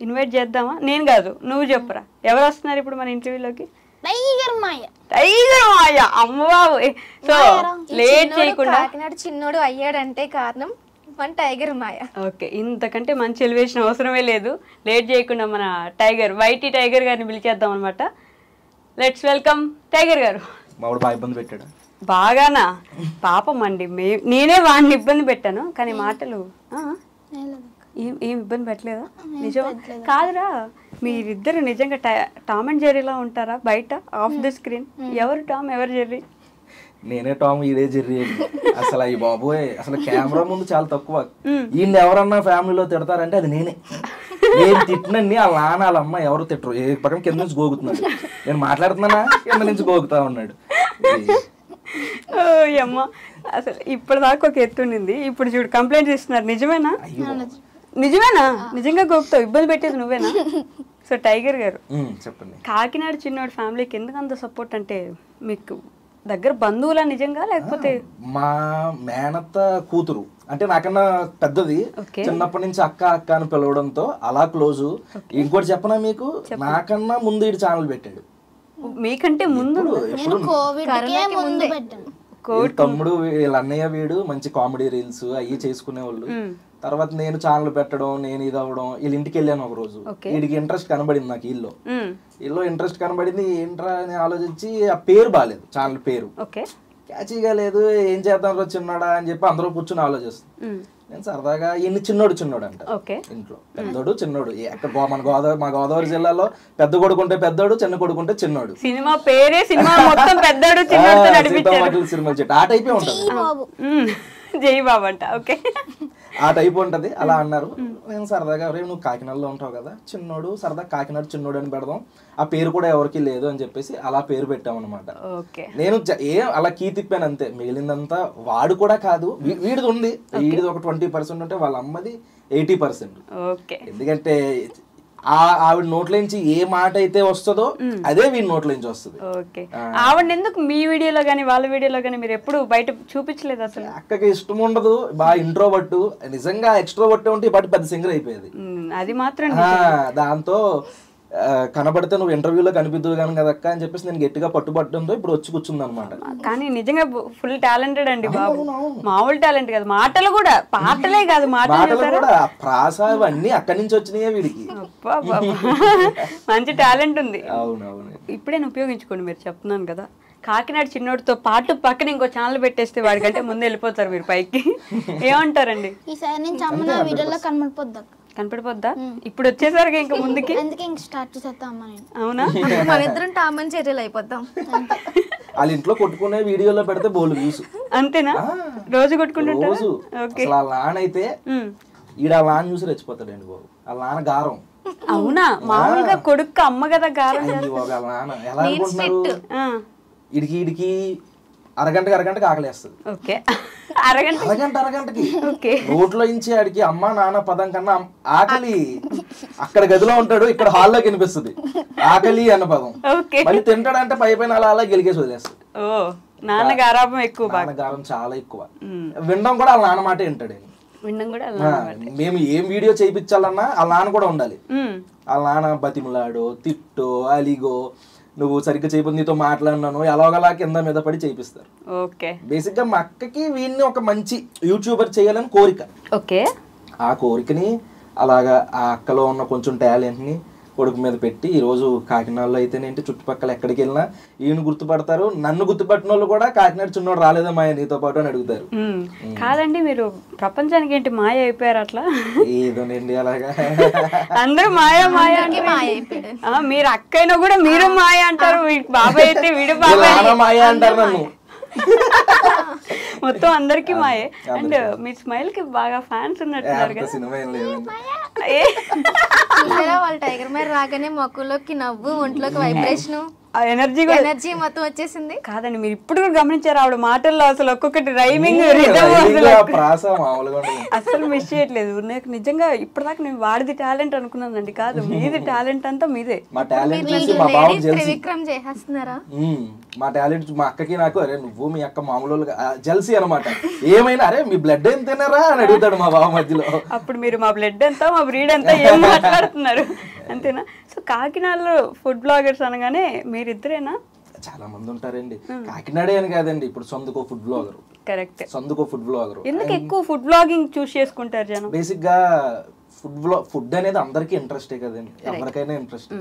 Speaker 1: ఇన్వైట్ చేద్దామా? నేను కాదు, నువ్వు చెప్పరా. ఎవరు వస్తున్నారు ఇప్పుడు మన ఇంటర్వ్యూలోకి?
Speaker 2: టైగర్ మాయ.
Speaker 1: టైగర్ మాయ, అమ్మబాబు. సో లేట్ చేయకుండా
Speaker 3: కాకినాడ చిన్నోడు అయ్యాడంటే కారణం మన టైగర్ మాయ.
Speaker 1: ఓకే, ఇంతకంటే మంచి ఎలివేషన్ అవసరమే లేదు. లేట్ చేయకుండా మన టైగర్, వైటీ టైగర్ గారిని పిలిచేద్దాం అనమాట. లెట్స్ వెల్కమ్ టైగర్ గారు.
Speaker 4: బాగా ఇబ్బంది పెట్టాడు.
Speaker 1: బాగానా? పాపం అండి, నేనే వాడిని ఇబ్బంది పెట్టాను, కానీ మాటలు ఏం ఇబ్బంది పెట్టలేదా? నిజం కాదురా, మీరిద్దరు నిజంగా టామ్ అండ్ జెర్రీలా ఉంటారా బయట ఆఫ్ ది స్క్రీన్? ఎవరు టామ్, ఎవరు జెర్రీ?
Speaker 4: నేనే టామ్, ఈడే జెర్రీ. అసలు అయ్యి బాబోయ్, అసలు కెమెరా ముందు చాలా తక్కువ. ఈయన ఎవరన్నా ఫ్యామిలీలో తిడతారంటే అది నేనే. నేను తిట్టినండి వాళ్ళ నాన్న వాళ్ళ అమ్మ ఎవరు తిట్టరు. ఏ పక్కన కింద నుంచి గోగుతున్నాడు, నేను మాట్లాడుతున్నానా కింద నుంచి గోగుతా ఉన్నాడు.
Speaker 1: అమ్మ అసలు ఇప్పటిదాకా ఒక ఎత్తుండింది, ఇప్పుడు చూడు కంప్లైంట్ ఇస్తున్నారు. నిజమేనా? నిజమేనా? నిజంగా గోపుతావు, ఇబ్బంది పెట్టేది నువ్వేనా? సో టైగర్ గారు
Speaker 4: చెప్పండి,
Speaker 1: కాకినాడ చిన్నోడు ఫ్యామిలీకి ఎందుకు అంత సపోర్ట్? అంటే మీకు దగ్గర బంధువులా నిజంగా, లేకపోతే?
Speaker 4: మా మేనత్త కూతురు అంటే నాకన్నా పెద్దది, చిన్నప్పటి నుంచి అక్క అక్క అని పిలవడంతో అలా క్లోజు. ఇంకోటి చెప్పనా మీకు, నాకన్నా ముందు ఇటు ఛానల్ పెట్టాడు.
Speaker 1: మీకంటే ముందు?
Speaker 4: తమ్ముడు వీళ్ళ అన్నయ్య వీడు మంచి కామెడీ రీల్స్ అవి చేసుకునేవాళ్ళు. తర్వాత నేను ఛానల్ పెట్టడం, నేను ఇది అవ్వడం, వీళ్ళ ఇంటికి వెళ్ళాను ఒక రోజు. వీడికి ఇంట్రెస్ట్ కనబడింది, నాకు వీళ్ళు ఇంట్రెస్ట్ కనబడింది. ఏంట్రా అని ఆలోచించి ఆ పేరు బాగాలేదు, ఛానల్ పేరు క్యాచీగా లేదు. ఏం చేద్దాం రోజు చిన్నాడా అని చెప్పి అందరూ కూర్చొని ఆలోచిస్తాం. నేను సరదాగా ఈయన్ని చిన్నోడు అంట ఇంట్లో. పెద్దోడు చిన్నోడు, మా గోదావరి జిల్లాలో పెద్ద కొడుకుంటే పెద్దోడు, చిన్న కొడుకుంటే చిన్నోడు.
Speaker 1: సినిమా పేరే సినిమా మొత్తం పెద్దోడు
Speaker 4: సినిమా చెట్టు ఆ టైపే ఉంటది,
Speaker 1: జై బాబు అంట. ఓకే,
Speaker 4: ఆ టైప్ ఉంటది. అలా అన్నారు. నేను సరదాగా రేపు నువ్వు కాకినాడలో ఉంటావు కదా, చిన్నోడు సరదా కాకినాడ చిన్నోడు అని పెడదాం, ఆ పేరు కూడా ఎవరికి లేదు అని చెప్పేసి అలా పేరు పెట్టామన్నమాట. నేను అలా కీ తిప్పాను అంతే, మిగిలిందంతా వాడు కూడా కాదు, వీడిది ఉంది. వీడిది ఒక 20% ఉంటే వాళ్ళ అమ్మది 80%. ఎందుకంటే ఆవిడ నోట్లోంచి ఏ మాట అయితే వస్తుందో అదే వీడి నోట్లోంచి వస్తుంది.
Speaker 1: ఆవిడ ఎందుకు మీ వీడియోలో గానీ వాళ్ళ వీడియోలో గానీ మీరు ఎప్పుడు బయట చూపించలేదు? అసలు
Speaker 4: అక్కకి ఇష్టం ఉండదు, బాగా ఇంట్రోవర్ట్. నిజంగా ఎక్స్ట్రోవర్ట్ ఉంటే ఈ పాటి పెద్ద సింగర్ అయిపోయేది.
Speaker 1: అది మాత్రం
Speaker 4: దాంతో కనబడితే నువ్వు ఇంటర్వ్యూలో కనిపిద్దు కానీ కదక్క అని చెప్పేసి నేను గట్టిగా పట్టుబట్టడంతో ఇప్పుడు వచ్చి కూర్చుంది అనమాట.
Speaker 1: కానీ నిజంగా ఫుల్ టాలెంటెడ్ అండి బాబు, మామూలు టాలెంట్ కాదు. మాటలు కూడా, పాటలే కాదు, మాటలు కూడా,
Speaker 4: ప్రాస అన్ని అక్కడి నుంచి వచ్చినాయే వీడికి.
Speaker 1: మంచి టాలెంట్ ఉంది.
Speaker 4: అవునవును,
Speaker 1: ఇప్పుడే ఉపయోగించుకోండి. మీరు చెప్తున్నాను కదా, కాకినాడ చిన్నోడితో పాటు పక్కన ఇంకో ఛానల్ పెట్టేస్తే వాడికంటే ముందు వెళ్ళిపోతారు మీరు పైకి. ఏమంటారండి? కనపడిపోద్దా? ఇప్పుడు వచ్చేసరికి ఇంకా ముందుకి అవునా?
Speaker 3: మన ఇద్దరం టామ్ అండ్ జెర్రీ అయిపోతాం.
Speaker 4: వాళ్ళ ఇంట్లో కొట్టుకునే వీడియోలో పెడితే బోలు వ్యూస్.
Speaker 1: అంతేనా? రోజు కొట్టుకుంటుంటారు.
Speaker 4: రోజు అసలు ఆ నాన్న అయితే ఈడ ఆ నాన్న చూసి రెచ్చిపోతాడండి బాబు. వాళ్ళ నాన్న గారం.
Speaker 1: అవునా? మామూలుగా కొడుకు అమ్మ కదా గారం.
Speaker 4: వాళ్ళ నాన్న ఎలా అనుకుంటున్నారు, ఇడికి అరగంటకి ఆకలేస్తుంది. అరగంటకి రోడ్లో నుంచి ఆడికి అమ్మ నాన్న పదం కన్నా ఆకలి. అక్కడ గదిలో ఉంటాడు, ఇక్కడ హాల్లో కనిపిస్తుంది ఆకలి అన్న పదం. మళ్ళీ తింటాడంటే పైన అలా గెలికేసి వదిలేస్తాడు.
Speaker 1: నాన్నగారం ఎక్కువ,
Speaker 4: నాన్నగారం చాలా ఎక్కువ. వినడం కూడా వాళ్ళ నాన్న మాట వింటాడు. మేము ఏం వీడియో చేయించాలన్నా వాళ్ళ నాన్న కూడా ఉండాలి. వాళ్ళ నాన్న బతిమలాడో, తిట్టో, అలిగో, నువ్వు సరిగ్గా చేయబోదు, నీతో మాట్లాడినాను, ఎలాగలా కింద మీద పడి చేయిస్తారు. బేసిక్ గా మా అక్కకి వీడిని ఒక మంచి యూట్యూబర్ చేయాలని కోరిక. ఆ కోరికని అలాగా ఆ అక్కలో ఉన్న కొంచెం టాలెంట్ ని కొడుకు మీద పెట్టి ఈ రోజు కాకినాడలో అయితేనేంటి చుట్టుపక్కల ఎక్కడికి వెళ్ళినా ఈయన గుర్తుపడతారు. నన్ను గుర్తుపట్టిన వాళ్ళు కూడా కాకినాడ చిన్నోడు రాలేదా మాయ నీతో పాటు అని అడుగుతారు.
Speaker 1: కాదండి, మీరు ప్రపంచానికి ఏంటి మాయ అయిపోయారు అట్లా?
Speaker 4: ఏదోనండి అలాగా
Speaker 1: అందరూ మాయ అయిపోయారు. మీరు అక్కైనా కూడా మీరు మాయ అంటారు, బాబాయ్ అయితే వీడు బాబాయ్
Speaker 4: మాయ అంటారు నన్ను.
Speaker 1: మొత్తం అందరికి మాయే. అండ్ మీ స్మైల్ కి బాగా ఫ్యాన్స్ ఉన్నట్టున్నారు కదా.
Speaker 3: వాళ్ళ టైగర్ మీద రాగానే మొక్కలోకి నవ్వు, ఒంట్లోకి వైబ్రేషన్.
Speaker 1: ఎనర్జీ
Speaker 3: మొత్తం వచ్చేసింది.
Speaker 1: కాదండి, మీరు ఇప్పుడు కూడా గమనించారు ఆవిడ మాటల్లో అసలు ఒక్కొక్కటి రైమింగ్ అసలు మిస్ చేయట్లేదు. నాకు నిజంగా ఇప్పటిదాకా నేను వాడిది టాలెంట్ అనుకున్నానండి, కాదు మీది టాలెంట్ అంతా మీదే.
Speaker 4: మా టాలెంట్
Speaker 3: త్రివిక్రమ్ చేసేస్తున్నారా?
Speaker 4: మా టాలెంట్ మా అక్కకి నాకు, అరే నువ్వు మీ అక్క మామూలు జెల్సీ అనమాట. ఏమైనా అరే మీ బ్లడ్ ఏం తిన్నారా అని అడుగుతాడు మా బావ మధ్యలో.
Speaker 1: అప్పుడు మీరు మా బ్లడ్ ఎంత మా బ్రీడ్ ఎంత ఏం మాట్లాడుతున్నారు అంతేనా? సో కాకినాడలో ఫుడ్ బ్లాగర్స్ అనగానే మీరిద్దరేనా?
Speaker 4: చాలా మంది ఉంటారండి. కాకినాడే అని కాదండి, ఇప్పుడు సొందుకో ఫుడ్ బ్లాగర్.
Speaker 1: కరెక్ట్,
Speaker 4: సొందుకో ఫుడ్ బ్లాగర్.
Speaker 1: ఎందుకు ఎక్కువ ఫుడ్ బ్లాగింగ్ చూస్ చేసుకుంటారు జనం?
Speaker 4: బేసిక్ గా ఫుడ్ అనేది అందరికీ ఇంట్రెస్టే కదండి, ఎవరికైనా ఇంట్రెస్ట్.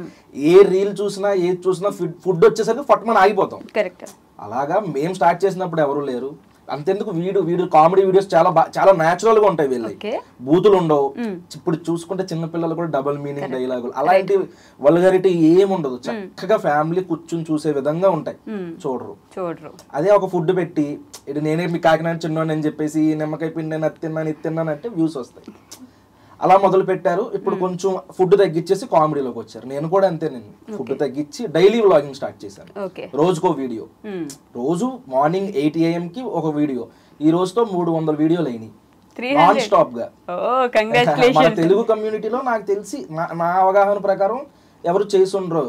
Speaker 4: ఏ రీల్ చూసినా ఏది చూసినా ఫుడ్ వచ్చేసరికి ఫట్మని ఆగిపోతాం.
Speaker 1: కరెక్ట్.
Speaker 4: అలాగా మేము స్టార్ట్ చేసినప్పుడు ఎవరు లేరు. అంతెందుకు వీడియో కామెడీ వీడియోస్ చాలా న్యాచురల్ గా ఉంటాయి. వీళ్ళకి బూతులు ఉండవు. ఇప్పుడు చూసుకుంటే చిన్నపిల్లలు కూడా డబుల్ మీనింగ్ డైలాగులు అలాంటి వల్గారిటీ ఏముండదు. చక్కగా ఫ్యామిలీ కూర్చుని చూసే విధంగా ఉంటాయి. చూడరు. అదే ఒక ఫుడ్ పెట్టి ఇది నేనే మీ కాకినాడ చిన్నోని అని చెప్పేసి నిమ్మకాయ పిండి నేను అది తిన్నాను ఇది తిన్నాను అంటే వ్యూస్ వస్తాయి. అలా మొదలు పెట్టారు. ఇప్పుడు కొంచెం ఫుడ్ తగ్గించేసి కామెడీలోకి వచ్చారు. నేను కూడా అంతే, నేను ఫుడ్ తగ్గించి డైలీ వ్లాగింగ్ స్టార్ట్ చేశాను. రోజుకో వీడియో, రోజు మార్నింగ్ 8 AM కి ఒక వీడియో. ఈ రోజుతో 300 వీడియోలు అయినాయి నాన్ స్టాప్ గా. మన తెలుగు కమ్యూనిటీలో నాకు తెలిసి నా అవగాహన ప్రకారం ఎవరు చేసి ఉండరు.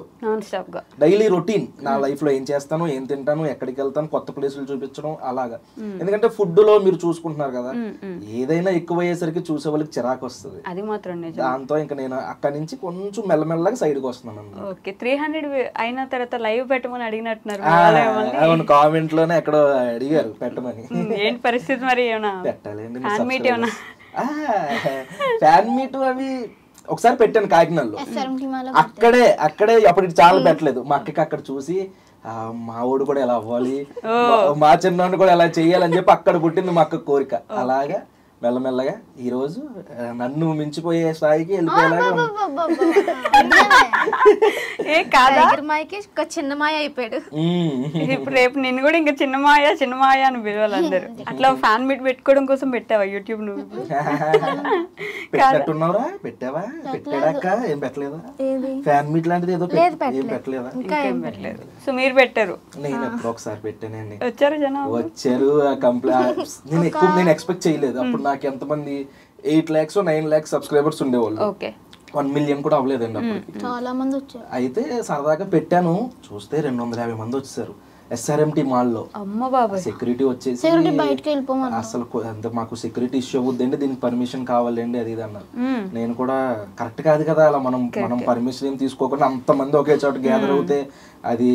Speaker 4: డైలీ రొటీన్ నా లైఫ్ లో ఏం చేస్తాను, ఏం తింటాను, ఎక్కడికి వెళ్తాను, కొత్త ప్లేసులు చూపించడం అలాగా. ఎందుకంటే ఫుడ్ లో మీరు చూసుకుంటున్నారు కదా, ఏదైనా ఎక్కువ అయ్యేసరికి చూసే వాళ్ళకి చిరాకు వస్తుంది. దాంతో ఇంకా నేను అక్కడి నుంచి కొంచెం మెల్లమెల్లగా సైడ్ కి వస్తున్నాను.
Speaker 1: 300 అయిన తర్వాత లైవ్ పెట్టమని అడిగినట్టున్నారు.
Speaker 4: అవును, కామెంట్ లోనే ఎక్కడో అడిగారు పెట్టమని.
Speaker 1: ఏంటి పరిస్థితి మరి?
Speaker 4: పెట్టాలండి ఫ్యాన్ మీట్ అవి ఒకసారి పెట్టాను కాకినాడలో. అక్కడే అప్పుడు ఛానల్ పెట్టలేదు. మా అక్కకి అక్కడ చూసి మా ఊడు కూడా ఎలా అవ్వాలి, మా చిన్నోడిని కూడా ఎలా చెయ్యాలని చెప్పి అక్కడ పుట్టింది మా అక్క కోరిక. అలాగా మెల్లమెల్లగా ఈ రోజు నన్ను మించిపోయే స్థాయికి వెళ్ళిపోయేలాగా
Speaker 3: చిన్న మాయ అయిపోయాడు.
Speaker 1: ఇప్పుడు రేపు నిన్ను కూడా ఇంకా చిన్న మాయ అని పిలవాలి అందరు. అట్లా ఫ్యాన్ మీట్ పెట్టుకోవడం కోసం పెట్టావా యూట్యూబ్ నువ్వు?
Speaker 4: పెట్టినట్టున్నారా? పెట్టావా? పెట్టాడక్క ఏం పెట్టలేదా? ఫ్యాన్ మీట్ లాంటిది ఏదో ఏం పెట్టలేదా?
Speaker 1: పెట్టలేదు. సో మీరు పెట్టారు?
Speaker 4: నేను ఎప్పుడు ఒకసారి పెట్టానండి.
Speaker 1: వచ్చారు జనం?
Speaker 4: వచ్చారు. నేను ఎక్స్పెక్ట్ చేయలేదు. అప్పుడు నాకు ఎంతమంది 8 lakhs 9 lakhs సబ్స్క్రైబర్స్ ఉండేవాళ్ళు. 1 million కూడా అవ్వలేదండి అప్పటికి.
Speaker 2: చాలా మంది వచ్చారు.
Speaker 4: అయితే సరదాగా పెట్టాను, చూస్తే 250 మంది వచ్చేసారు. SRMT మాల్లో సెక్యూరిటీ వచ్చేసి అసలు మాకు సెక్యూరిటీ ఇష్యూ అవుద్దండి, దీనికి పర్మిషన్ కావాలండి అది ఇది అన్నారు. నేను కూడా కరెక్ట్ కాదు కదా, అలా మనం పర్మిషన్ ఏం తీసుకోకుండా అంతమంది ఒకే చోట గ్యాదర్ అవుతే అది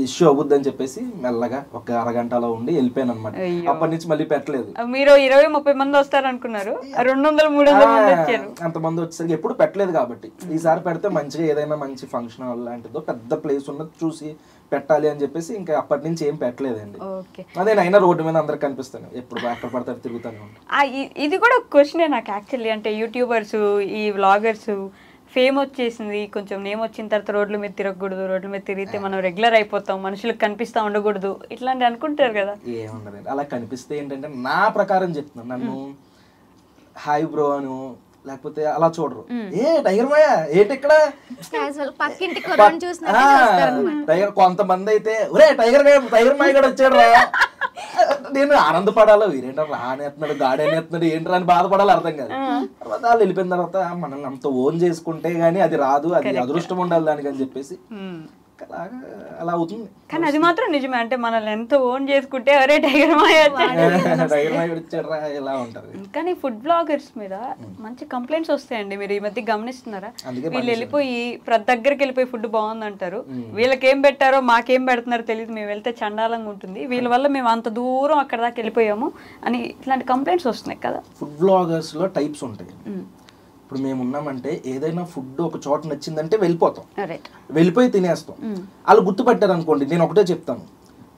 Speaker 4: ఇష్యూ అవుద్ది అని చెప్పేసి మెల్లగా ఒక అరగంటలో ఉండి వెళ్ళిపోయాను అనమాట. అప్పటి నుంచి మళ్ళీ పెట్టలేదు.
Speaker 1: మీరు 20-30 మంది వస్తారు అనుకున్నారు, 200-300
Speaker 4: అంతమంది వచ్చేసరికి ఎప్పుడు పెట్టలేదు కాబట్టి ఈసారి పెడితే మంచిగా ఏదైనా మంచి ఫంక్షన్ హాల్ లాంటిదో పెద్ద ప్లేస్ ఉన్నది చూసి పెట్టాలి అని చెప్పేసి ఇంకా అప్పటి నుంచి ఏం పెట్టలేదండి. అదే అయినా రోడ్డు మీద అందరికి కనిపిస్తాను, ఎప్పుడు ఎక్కడ పడతారు తిరుగుతాను.
Speaker 1: ఇది కూడా క్వశ్చనే నాకు యాక్చువల్లీ. అంటే యూట్యూబర్స్ ఈ వ్లాగర్స్ ఫేమ్ వచ్చేసింది, కొంచెం నేమ్ వచ్చిన తర్వాత రోడ్ల మీద తిరగకూడదు, రోడ్ల మీద తిరిగితే మనం రెగ్యులర్ అయిపోతాం, మనుషులకు కనిపిస్తా ఉండకూడదు ఇట్లాంటి అనుకుంటారు కదా.
Speaker 4: ఏముండదు అలా కనిపిస్తే ఏంటంటే నా ప్రకారం చెప్తున్నాను, నన్ను హాయ్ బ్రో అను లేకపోతే అలా చూడరు. ఏ టైగర్ మాయ ఏంటి ఇక్కడ టైగర్, కొంతమంది అయితే ఒరే టైగర్ మాయ కూడా వచ్చాడు రా, నేను ఆనందపడాలి, వీరేంటారు రానేస్తున్నాడు గాడేనేస్తున్నాడు ఏంటరా అని బాధపడాలి, అర్థం కాదు. తర్వాత వాళ్ళు వెళ్ళిపోయిన తర్వాత మనల్ని అంత ఓన్ చేసుకుంటే గానీ అది రాదు, అది అదృష్టం ఉండాలి దానికి అని చెప్పేసి అలా అవుతుంది.
Speaker 1: కానీ అది మాత్రం నిజమే, అంటే మనల్ని ఎంత ఓన్ చేసుకుంటే అరే టైగర్ మాయ
Speaker 4: వచ్చాడు ఇలా ఉంటది.
Speaker 1: కానీ ఫుడ్ బ్లాగర్స్ మీద మంచి కంప్లైంట్స్ వస్తాయండి, మీరు ఈ మధ్య గమనిస్తున్నారా? వీళ్ళు వెళ్ళిపోయి ప్రతి దగ్గరికి వెళ్ళిపోయి ఫుడ్ బాగుంది అంటారు, వీళ్ళకేం పెట్టారో మాకేం పెడుతున్నారో తెలియదు, మేము వెళ్తే చండాలంగా ఉంటుంది, వీళ్ళ వల్ల మేము అంత దూరం అక్కడ దాకా వెళ్ళిపోయాము అని ఇట్లాంటి కంప్లైంట్స్ వస్తున్నాయి కదా.
Speaker 4: ఫుడ్ బ్లాగర్స్ లో టైప్స్ ఉంటాయి. ఇప్పుడు మేము ఉన్నామంటే ఏదైనా ఫుడ్ ఒక చోట నచ్చిందంటే వెళ్ళిపోతాం, వెళ్ళిపోయి తినేస్తాం. వాళ్ళు గుర్తుపట్టారు అనుకోండి, నేను ఒకటే చెప్తాను,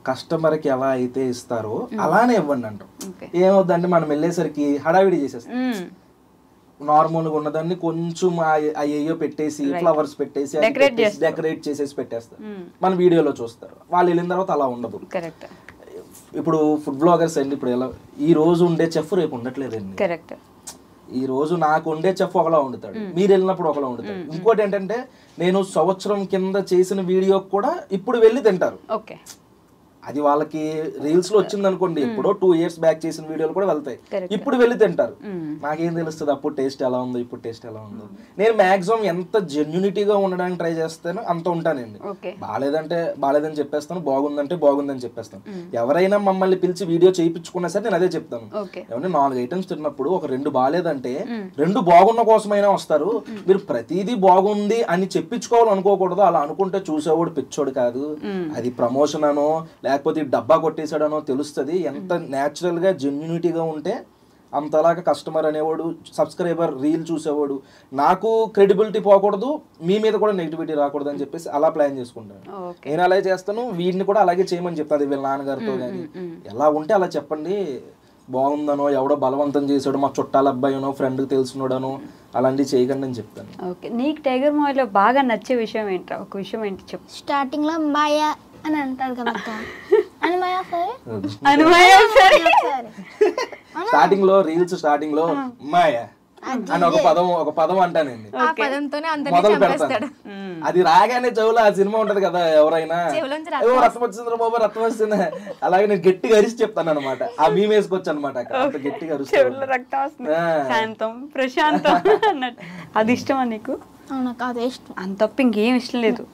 Speaker 4: కస్టమర్కి ఎలా అయితే ఇస్తారో అలానే ఇవ్వండి అంటాం. ఏమవుతుందంటే మనం వెళ్ళేసరికి హడావిడి చేసేస్తాం, నార్మల్గా ఉన్నదాన్ని కొంచెం అయ్యో పెట్టేసి ఫ్లవర్స్ పెట్టేసి డెకరేట్ చేసేసి పెట్టేస్తారు, మన వీడియోలో చూస్తారు. వాళ్ళు వెళ్ళిన తర్వాత అలా ఉండదు. ఇప్పుడు ఫుడ్ బ్లాగర్స్ అండి, ఇప్పుడు ఎలా ఈ రోజు ఉండే చెఫ్ రేపు ఉండట్లేదండి. ఈ రోజు నాకు వండే చెఫ్ ఒకలా వండుతాడు, మీరు వెళ్ళినప్పుడు ఒకలా వండుతాడు. ఇంకోటి ఏంటంటే నేను సంవత్సరం కింద చేసిన వీడియో కూడా ఇప్పుడు వెళ్ళి తింటారు.
Speaker 1: ఓకే,
Speaker 4: అది వాళ్ళకి రీల్స్ లో వచ్చింది అనుకోండి, ఎప్పుడో 2 years బ్యాక్ చేసిన వీడియోలు కూడా వెళ్తాయి, ఇప్పుడు వెళ్ళి తింటారు. నాకేం తెలుస్తుంది అప్పుడు టేస్ట్ ఎలా ఉందో ఇప్పుడు టేస్ట్ ఎలా ఉందో. నేను మాక్సిమం ఎంత జెన్యూనిటీగా ఉండడానికి ట్రై చేస్తానో అంత ఉంటానండి. బాగాలేదంటే బాగాలేదని చెప్పేస్తాను, బాగుందంటే బాగుందని చెప్పేస్తాను. ఎవరైనా మమ్మల్ని పిలిచి వీడియో చేయించుకున్నా సరే నేను అదే చెప్తాను. ఏమంటే 4 ఐటమ్స్ తిన్నప్పుడు ఒక 2 బాగాలేదంటే 2 బాగున్న కోసమైనా వస్తారు. మీరు ప్రతిదీ బాగుంది అని చెప్పించుకోవాలి అనుకోకూడదు. అలా అనుకుంటే చూసేవాడు పిచ్చోడు కాదు, అది ప్రమోషన్ అనో లేకపోతే డబ్బా కొట్టేసాడనో తెలుస్తుంది. ఎంత న్యాచురల్ గా జెన్యూనిటీగా ఉంటే అంతలాగా కస్టమర్ అనేవాడు, సబ్స్క్రైబర్, రీల్ చూసేవాడు, నాకు క్రెడిబిలిటీ పోకూడదు, మీ మీద కూడా నెగిటివిటీ రాకూడదు అని చెప్పేసి అలా ప్లాన్ చేసుకుంటాను. నేను అలాగే చేస్తాను, వీడిని కూడా అలాగే చేయమని చెప్తాను. వీళ్ళ నాన్నగారితో కానీ ఎలా ఉంటే అలా చెప్పండి, బాగుందనో ఎవడో బలవంతం చేసాడు మా చుట్టాల అబ్బాయినో ఫ్రెండ్కి తెలిసినోడనో అలాంటివి చేయకండి అని చెప్తాను.
Speaker 1: ఓకే, నీకు టైగర్ మూవీలో బాగా నచ్చే విషయం ఏంట్రా? ఒక విషయం ఏంటి చెప్పు.
Speaker 2: స్టార్టింగ్ లో మాయా అని అంటారు కదా
Speaker 4: స్టార్టింగ్ లో రీల్స్ స్టార్టింగ్ లో మాయా అని ఒక పదం అంటానండి, మొదలు పెడతాను. అది రాగానే చెవులో ఆ సినిమా ఉంటది కదా, ఎవరైనా రక్తం వచ్చింది బాబా రక్తం వస్తుంది అలాగే నేను గట్టిగా అరిచి చెప్తాను అనమాట. ఆ మేము వేసుకోవచ్చు అనమాట, గట్టిగా
Speaker 1: శాంతం ప్రశాంతం అన్నట్టు. అది ఇష్టమా నీకు?
Speaker 2: అదే ఇష్టం,
Speaker 1: అంత తప్ప ఇంకేం ఇష్టం లేదు.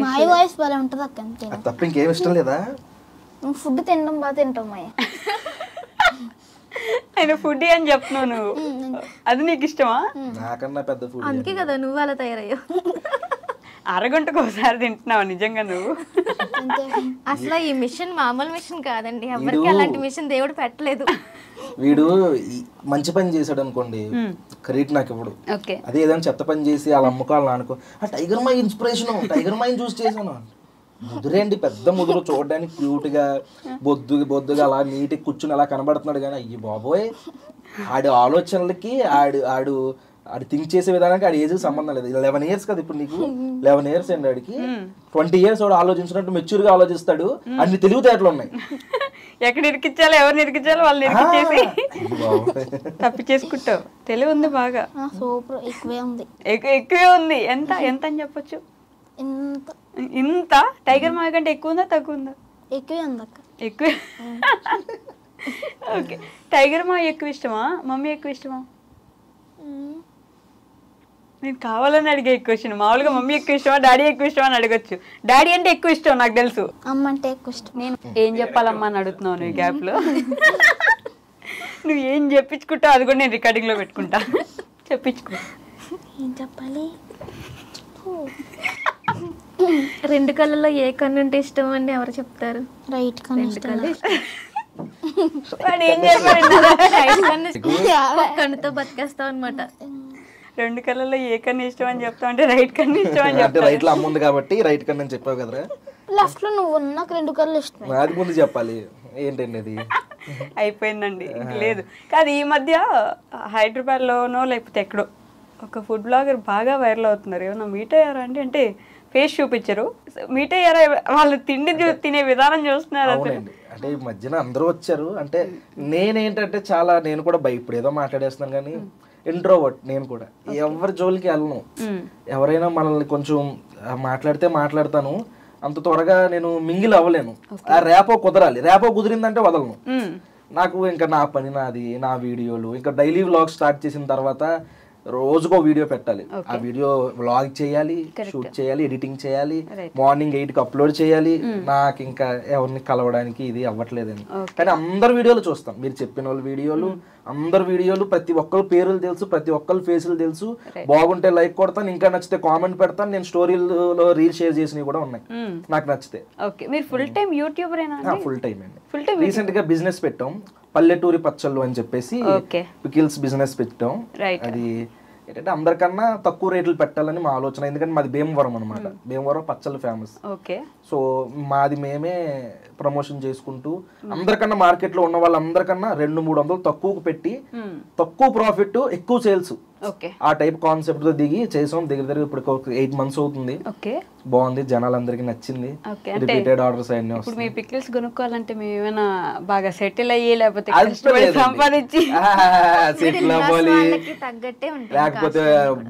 Speaker 2: మై వాయిస్ బాగా ఉంటుంది అక్క, అంతే
Speaker 4: తప్ప ఇంకేం ఇష్టం లేదా?
Speaker 2: ఫుడ్ తినడం బాగా తింటాం మాయ.
Speaker 1: ఆయన ఫుడ్ అని చెప్తున్నావు నువ్వు, అది నీకు ఇష్టమా?
Speaker 4: నాకన్నా పెద్ద ఫుడ్,
Speaker 3: అందుకే కదా నువ్వు అలా తయారయ్యావు.
Speaker 1: అరగంటకు ఒకసారి తింటున్నావు నిజంగా నువ్వు.
Speaker 3: అసలు ఈ మిషన్ మామూలు మిషన్ కాదండి, ఎవరికి అలాంటి మిషన్ దేవుడు పెట్టలేదు.
Speaker 4: వీడు మంచి పని చేశాడు అనుకోండి, క్రెడిట్ నాకు ఇప్పుడు. అదే ఏదైనా చెత్త పని చేసి అలా అమ్ముకోవాలని అనుకో, ఆ టైగర్ మై ఇన్స్పిరేషన్, టైగర్ మైని చూసి చేశాను. ముదురేండి, పెద్ద ముదురు, చూడడానికి క్యూట్ గా బొద్దుగా అలా నీట్గా కూర్చుని అలా కనబడుతున్నాడు. కానీ అయ్యి బాబోయ్, ఆడి ఆలోచనలకి ఆడు థింక్ చేసే విధానానికి ఆడి ఏజ్ సంబంధం లేదు. 11 years కదా ఇప్పుడు నీకు, 11 years అండి ఆడికి. 20 years వాడు ఆలోచించినట్టు మెచ్యూర్ గా ఆలోచిస్తాడు. అన్ని తెలివితేటలు ఉన్నాయి.
Speaker 1: ఎక్కడ ఇరికించాలో ఎవరిని ఇరికించాలో వాళ్ళు ఇరికించేసి తప్పి చేసుకుంటావు. తెలివి ఉంది బాగా,
Speaker 2: సూపర్. ఎక్కువే
Speaker 1: ఉంది. ఎంత అని చెప్పొచ్చు? ఇంత టైగర్ మాయ కంటే ఎక్కువ ఉందా తక్కువ ఉందా?
Speaker 2: ఎక్కువే ఉంది అక్క,
Speaker 1: ఎక్కువ. ఓకే, టైగర్ మాయ ఎక్కువ ఇష్టమా మమ్మీ ఎక్కువ ఇష్టమా? నేను కావాలని అడిగే క్వశ్చన్. మామూలుగా మమ్మీ ఎక్కువ ఇష్టమా డాడీ ఎక్కువ ఇష్టమా అని అడగచ్చు. డాడీ అంటే ఎక్కువ ఇష్టం నాకు తెలుసు,
Speaker 2: అమ్మ అంటే ఎక్కువ ఇష్టం.
Speaker 1: నేను ఏం చెప్పాలమ్మా అని అడుగుతున్నావు నువ్వు గ్యాప్ లో. నువ్వు ఏం చెప్పించుకుంటావు అది కూడా నేను రికార్డింగ్ లో పెట్టుకుంటా. చెప్పించుకో.
Speaker 2: ఏం చెప్పాలి?
Speaker 3: 2 కళ్ళలో ఏ కన్ను ఉంటే ఇష్టం అండి, ఎవరు చెప్తారు?
Speaker 2: రైట్ కన్ను.
Speaker 3: కన్నుతో బతికేస్తాం అనమాట.
Speaker 1: 2 కళ్ళలో ఏ కన్ను ఇష్టం అని చెప్తావు అంటే రైట్ కన్ను ఇష్టం అని చెప్తా.
Speaker 4: రైట్ లో అమ్మ ఉంది కాబట్టి రైట్ కన్ను అని చెప్పావు కదరా.
Speaker 2: లెఫ్ట్ లో నువ్వు నాకు 2 కళ్ళు ఇష్టం.
Speaker 4: అది ముందు చెప్పాలి. ఏంటండి అది?
Speaker 1: అయిపోయిందండి, లేదు కాదు. ఈ మధ్య హైదరాబాద్ లోనో లేకపోతే ఎక్కడో ఒక ఫుడ్ బ్లాగర్ బాగా వైరల్ అవుతున్నారు. ఏమన్నా మీట్ అయ్యారా అండి? అంటే ఫేస్ చూపించరు, మీట్ అయ్యారా? వాళ్ళు తినే విధానం చూస్తున్నారు.
Speaker 4: అంటే ఈ మధ్యన అందరూ వచ్చారు. అంటే నేనేంటంటే నేను కూడా ఇప్పుడు ఏదో మాట్లాడేస్తున్నాను కానీ ఇంట్రోవర్ట్. నేను కూడా ఎవరి జోలికి వెళ్ళను. ఎవరైనా మనల్ని కొంచెం మాట్లాడితే మాట్లాడతాను, అంత త్వరగా నేను మింగిల్ అవ్వలేను. ఆ రేపో కుదరాలి, రేపో కుదిరిందంటే వదలను. నాకు ఇంకా నా పని నాది, నా వీడియోలు. ఇంకా డైలీ వ్లాగ్ స్టార్ట్ చేసిన తర్వాత రోజుకో వీడియో పెట్టాలి. ఆ వీడియో వ్లాగ్ చేయాలి, షూట్ చేయాలి, ఎడిటింగ్ చేయాలి, మార్నింగ్ 8కి అప్లోడ్ చేయాలి. నాకు ఇంకా ఎవరిని కలవడానికి ఇది అవ్వట్లేదని. కానీ అందరు వీడియోలు చూస్తాం, మీరు చెప్పిన వాళ్ళ వీడియోలు, అందరు వీడియోలు, ప్రతి ఒక్కరు పేర్లు తెలుసు, ప్రతి ఒక్కరు ఫేసులు తెలుసు. బాగుంటే లైక్ కొడతాను, ఇంకా నచ్చితే కామెంట్ పెడతాను. నేను స్టోరీలో రీల్ షేర్ చేసినవి కూడా ఉన్నాయి నాకు నచ్చితే.
Speaker 1: ఫుల్ టైం యూట్యూబరేనా?
Speaker 4: ఫుల్ టైం అండి. రీసెంట్ గా బిజినెస్ పెట్టాం, పల్లెటూరి పచ్చళ్ళు అని చెప్పేసి పికిల్స్ బిజినెస్ పెట్టాం. అది ఏంటంటే అందరికన్నా తక్కువ రేట్లు పెట్టాలని మా ఆలోచన. ఎందుకంటే మాది భీమవరం అనమాట, భీమవరం పచ్చళ్ళు ఫేమస్. సో మాది మేమే ప్రమోషన్ చేసుకుంటూ అందరికన్నా మార్కెట్ లో ఉన్న వాళ్ళందరికన్నా 200-300 తక్కువకు పెట్టి తక్కువ ప్రాఫిట్ ఎక్కువ సేల్స్ ఆ టైప్ కాన్సెప్ట్ తో దిగి చేసాం. దగ్గర ఇప్పుడు 8 months అవుతుంది. బాగుంది, జనాలందరికి నచ్చింది. రిపీటెడ్ ఆర్డర్స్ అన్ని
Speaker 1: ఇప్పుడు మీ పికిల్స్ కొనుక్కోవాలంటే మేము ఏమైనా బాగా సెటిల్ అయ్యి లేకపోతే సంపాదించి
Speaker 4: సెటిల్ అవ్వాలి, లేకపోతే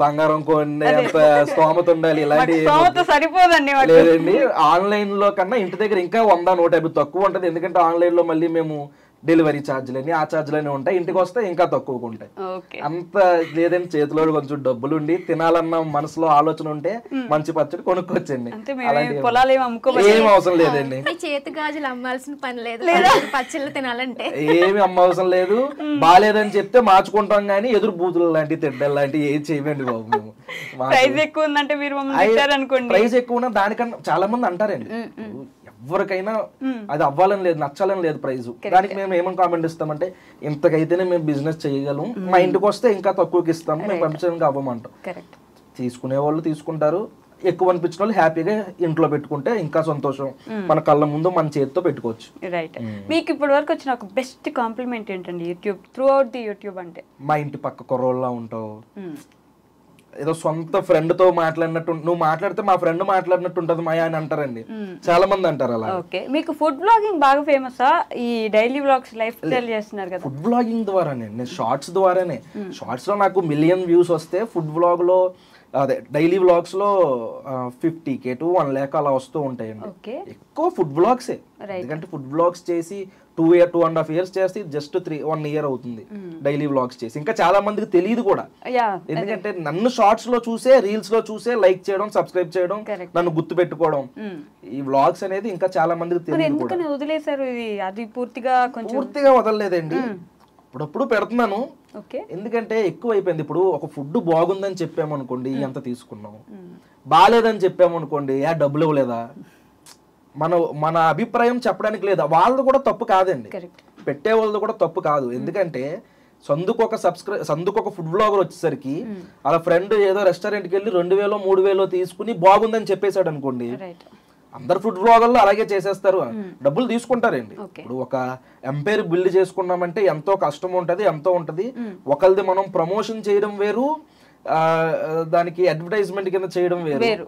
Speaker 4: బంగారం కొనే అంత స్తోమత ఉండాలి, ఇలాంటి
Speaker 1: సరిపోదండి.
Speaker 4: లేదండి, ఆన్లైన్ లో కన్నా ఇంటి దగ్గర ఇంకా 100-150 తక్కువ ఉంటది. ఎందుకంటే ఆన్లైన్ లో మళ్ళీ మేము డెలివరీ ఛార్జీలని ఆ ఛార్జీలని ఉంటాయి, ఇంటికి వస్తే ఇంకా తక్కువగా ఉంటాయి. అంత లేదని చేతిలో కొంచెం డబ్బులు ఉండి తినాలన్న మనసులో ఆలోచన ఉంటే మంచి పచ్చడి కొనుక్కోవచ్చండి. ఏం అవసరం లేదండి,
Speaker 3: చేతి గాజులు అమ్మాల్సిన పని లేదు, పచ్చళ్ళు తినాలంటే
Speaker 4: ఏమి అమ్మవసరం లేదు. బాగాలేదని చెప్తే మార్చుకుంటాం గానీ ఎదురు బూతులు లాంటి తిడ్డలు లాంటివి ఏది చేయమండి బాబు. మేము
Speaker 1: ప్రైస్ ఎక్కువ ఉందంటే
Speaker 4: ప్రైస్ ఎక్కువ ఉన్నా దానికన్నా చాలా మంది అంటారండి. ఎవరికైనా అది అవ్వాలని లేదు, నచ్చాలని లేదు ప్రైజ్. దానికి మేము ఏమని కామెంట్ ఇస్తామంటే ఇంతకైతేనే మేము బిజినెస్ చేయగలం, మా ఇంటికి వస్తే ఇంకా తక్కువకి ఇస్తాము, మేము పంపించడానికి అవ్వమంటాం. తీసుకునే వాళ్ళు తీసుకుంటారు, ఎక్కువ అనిపించిన వాళ్ళు హ్యాపీగా ఇంట్లో పెట్టుకుంటే ఇంకా సంతోషం. మన కళ్ళ ముందు మన చేతితో పెట్టుకోవచ్చు.
Speaker 1: రైట్. మీకు ఇప్పటి వరకు వచ్చిన ఒక బెస్ట్ కాంప్లిమెంట్ ఏంటండి YouTube, through out the YouTube అంటే?
Speaker 4: మా ఇంటి పక్క కుర్రోళ్ళ ఉంటావు, ఏదో సొంత ఫ్రెండ్ తో మాట్లాడినట్టు, నువ్వు మాట్లాడితే మా ఫ్రెండ్ మాట్లాడినట్టు ఉంటది మాయా అని అంటారండి, చాలా మంది అంటారు అలా.
Speaker 1: మీకు ఫుడ్ బ్లాగింగ్ బాగా ఫేమసా? ఈ డైలీ వ్లాగ్స్ లైఫ్ స్టైల్ చేస్తున్నారు కదా.
Speaker 4: ఫుడ్ బ్లాగింగ్ ద్వారానే, నేను షార్ట్స్ ద్వారానే, షార్ట్స్ లో నాకు 1 million వ్యూస్ వస్తే ఫుడ్ బ్లాగ్ లో అదే డైలీ వ్లాగ్స్ లో 50K to 1 lakh అలా వస్తూ ఉంటాయండి. ఎక్కువ ఫుడ్ బ్లాగ్సే, ఎందుకంటే ఫుడ్ బ్లాగ్స్ చేసి 2.5 years చేస్తే జస్ట్ 1 year అవుతుంది డైలీ వ్లాగ్స్ చేసి. ఇంకా చాలా మందికి తెలియదు కూడా, ఎందుకంటే నన్ను షార్ట్స్ లో చూసే, రీల్స్ లో చూసే లైక్ చేయడం, సబ్స్క్రైబ్ చేయడం, నన్ను గుర్తు పెట్టుకోవడం. ఈ వ్లాగ్స్ అనేది ఇంకా చాలా మందికి తెలియదు కూడా.
Speaker 1: వదిలేసారు ఇది, అది పూర్తిగా
Speaker 4: వదలలేదండి, అప్పుడప్పుడు పెడుతున్నాను. ఎందుకంటే ఎక్కువ అయిపోయింది. ఇప్పుడు ఒక ఫుడ్ బాగుందని చెప్పామనుకోండి ఎంత తీసుకున్నాం, బాగాలేదని చెప్పామనుకోండి డబ్బులు ఇవ్వలేదా, మన అభిప్రాయం చెప్పడానికి లేదా, వాళ్ళది కూడా తప్పు కాదండి, పెట్టే వాళ్ళది కూడా తప్పు కాదు. ఎందుకంటే సందుకు ఒక ఫుడ్ బ్లాగర్ వచ్చేసరికి అలా ఫ్రెండ్ ఏదో రెస్టారెంట్కి వెళ్ళి 2000-3000 తీసుకుని బాగుందని చెప్పేశాడు అనుకోండి, అందరు ఫుడ్ బ్లాగర్లు అలాగే చేసేస్తారు, డబ్బులు తీసుకుంటారండి. ఇప్పుడు ఒక ఎంపైర్ బిల్డ్ చేసుకున్నామంటే ఎంతో కష్టం ఉంటది, ఎంతో ఉంటది. ఒకళ్ళది మనం ప్రమోషన్ చేయడం వేరు, దానికి అడ్వర్టైజ్మెంట్ కింద చేయడం వేరు.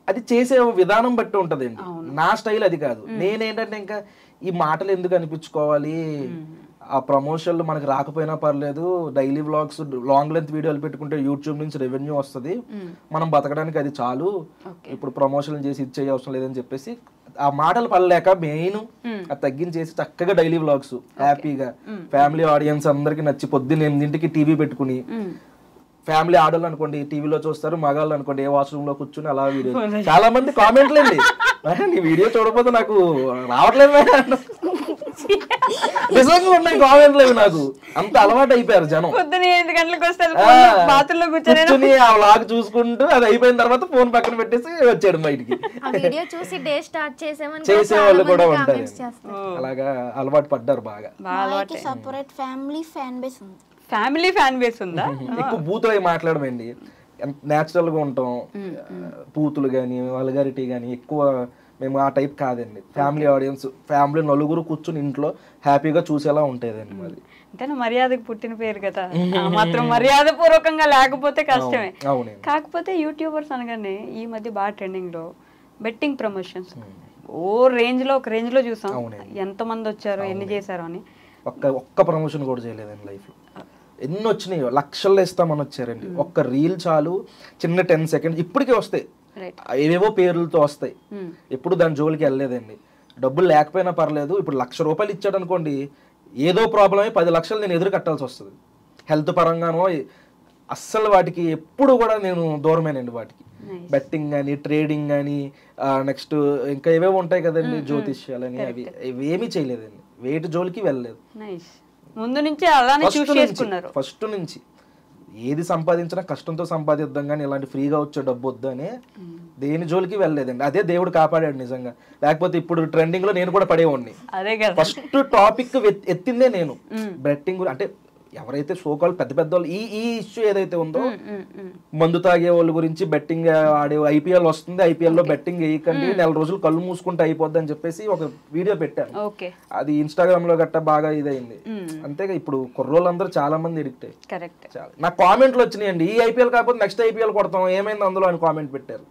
Speaker 4: అది చేసే విధానం బట్టి ఉంటదండి. నా స్టైల్ అది కాదు. నేనేంటంటే ఇంకా ఈ మాటలు ఎందుకు అనిపించుకోవాలి, ఆ ప్రమోషన్లు మనకు రాకపోయినా పర్లేదు, డైలీ వ్లాగ్స్ లాంగ్ లెంత్ వీడియోలు పెట్టుకుంటే యూట్యూబ్ నుంచి రెవెన్యూ వస్తుంది, మనం బతకడానికి అది చాలు, ఇప్పుడు ప్రమోషన్లు చేసి ఇచ్చే అవసరం లేదని చెప్పేసి ఆ మాటలు పడలేక మెయిన్ అది తగ్గించేసి చక్కగా డైలీ వ్లాగ్స్ హ్యాపీగా ఫ్యామిలీ ఆడియన్స్ అందరికి నచ్చి పొద్దున్న 8ంటికి టీవీ పెట్టుకుని, ఫ్యామిలీ ఆడోళ్ళు అనుకోండి టీవీలో చూస్తారు, మగాళ్ళు అనుకోండి ఏ వాష్రూమ్ లో కూర్చుని అలా వీడియో. చాలా మంది కామెంట్లు అండి, నీ వీడియో చూడకపోతే నాకు రావట్లేదు నిజంగా ఉన్నాయి కామెంట్లు. నాకు అంత అలవాటు అయిపోయారు జనం, కూర్చుని ఆ వ్లాగ్ చూసుకుంటూ అది అయిపోయిన తర్వాత ఫోన్ పక్కన పెట్టేసి వచ్చాడు బయటికి. చేసేవాళ్ళు కూడా ఉంటారు, అలాగా అలవాటు పడ్డారు బాగా.
Speaker 1: ఫ్యామిలీ ఫ్యాన్ బేస్ ఉందా?
Speaker 4: ఎక్కువ బూతులు అవి మాట్లాడమండి, నేచురల్ గా ఉంటాం, బూతులు గానీ వల్గారిటీ గానీ ఎక్కువ మేము ఆ టైప్ కాదండి. ఫ్యామిలీ ఆడియన్స్, ఫ్యామిలీ నలుగురు కూర్చుని ఇంట్లో హ్యాపీగా చూసేలా ఉంటదండి మాది.
Speaker 1: అంటే మర్యాదకు పుట్టిన పేరు కదా, మాత్రం మర్యాద పూర్వకంగా లేకపోతే కష్టమే. కాకపోతే యూట్యూబర్స్ అనగానే ఈ మధ్య బాగా ట్రెండింగ్ లో బెట్టింగ్ ప్రమోషన్స్ ఒక రేంజ్ లో చూసాం, ఎంత మంది వచ్చారో ఎన్ని చేశారో అని.
Speaker 4: ఒక్క ప్రమోషన్ కూడా చేయలేదండి లైఫ్ లో. ఎన్ని వచ్చినాయో, లక్షల్లో ఇస్తామని వచ్చారండి. ఒక్క రీల్ చాలు, చిన్న 10 seconds ఇప్పటికే వస్తాయి, ఏవేవో పేర్లతో వస్తాయి. ఎప్పుడు దాని జోలికి వెళ్ళలేదండి. డబ్బులు లేకపోయినా పర్లేదు, ఇప్పుడు ₹1,00,000 ఇచ్చాడు అనుకోండి, ఏదో ప్రాబ్లం అయి 10 లక్షలు నేను ఎదురు కట్టాల్సి వస్తుంది. హెల్త్ పరంగానో అస్సలు వాటికి ఎప్పుడు కూడా నేను దూరమేనండి. వాటికి బెట్టింగ్ కానీ, ట్రేడింగ్ కానీ, నెక్స్ట్ ఇంకా ఏవేవో ఉంటాయి కదండి జ్యోతిష్యాలని, అవి ఏమీ చేయలేదండి. వేటి జోలికి వెళ్ళలేదు.
Speaker 1: ముందు నుంచి అలానే చూస్ చేసుకున్నారు.
Speaker 4: ఫస్ట్ నుంచి ఏది సంపాదించినా కష్టంతో సంపాదిద్దాం కానీ ఇలాంటి ఫ్రీగా వచ్చే డబ్బు వద్దు అని దేని జోలికి వెళ్ళలేదండి. అదే దేవుడు కాపాడాడు నిజంగా. లేకపోతే ఇప్పుడు ట్రెండింగ్ లో నేను కూడా పడేవాడిని. ఫస్ట్ టాపిక్ ఎత్తిందే నేను. బెట్టింగ్ అంటే ఎవరైతే సోకాల్ పెద్ద పెద్ద వాళ్ళు ఈ ఇష్యూ ఏదైతే ఉందో మందు తాగే వాళ్ళ గురించి బెట్టింగ్ ఆడే ఐపీఎల్ వస్తుంది, ఐపీఎల్ లో బెట్టింగ్ వేయకండి, నెల రోజులు కళ్ళు మూసుకుంటే అయిపోద్ది అని చెప్పేసి ఒక వీడియో పెట్టాను. అది ఇన్స్టాగ్రామ్ లో గట్టా బాగా ఇదైంది. అంతేగా ఇప్పుడు కుర్రోళ్ళందరూ చాలా మంది ఎడిక్ట్ అయ్యి నాకు కామెంట్లు వచ్చినాయండి, ఈ ఐపీఎల్ కాకపోతే నెక్స్ట్ ఐపీఎల్ కొడతాం ఏమైంది అందులో అని కామెంట్ పెట్టారు.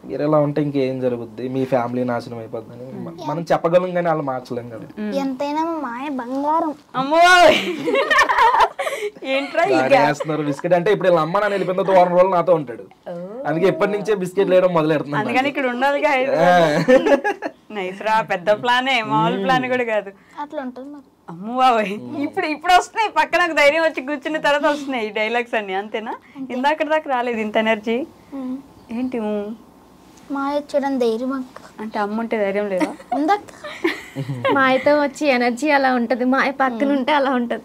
Speaker 4: మీరు ఎలా ఉంటే ఇంకేం జరుగుద్ది, మీ ఫ్యామిలీ నాశనం అయిపోద్దని మనం చెప్పగలం కానీ వాళ్ళు మార్చలేం కదా.
Speaker 2: ఎంతైనా మాయ బంగారం.
Speaker 4: వేస్తున్నారు బిస్కెట్ అంటే ఇప్పుడు వీళ్ళ అమ్మ నాన్న వెళ్ళిపోయిన తర్వాత 2 రోజులు నాతో ఉంటాడు, అందుకే ఎప్పటి నుంచే బిస్కెట్ లేయడం మొదలెడుతున్నాను.
Speaker 1: ఇక్కడ ఉండాలి పెద్ద ప్లానే, మామూలు ప్లాన్ కూడా కాదు.
Speaker 2: అట్లా ఉంటుంది మరి.
Speaker 1: అమ్మ బాబాయ్, ఇప్పుడు వస్తున్నాయి పక్కన నాకు ధైర్యం వచ్చి కూర్చున్న తర్వాత వస్తున్నాయి ఈ డైలాగ్స్ అన్ని. అంతేనా? ఇందాక దాకా రాలేదు ఇంత ఎనర్జీ ఏంటి?
Speaker 2: మాయ వచ్చేయడం ధైర్యం
Speaker 1: అంటే అమ్మ ఉంటే ధైర్యం లేదా?
Speaker 3: మాయతో వచ్చి ఎనర్జీ అలా ఉంటది, మాయ పక్కన ఉంటే అలా ఉంటది.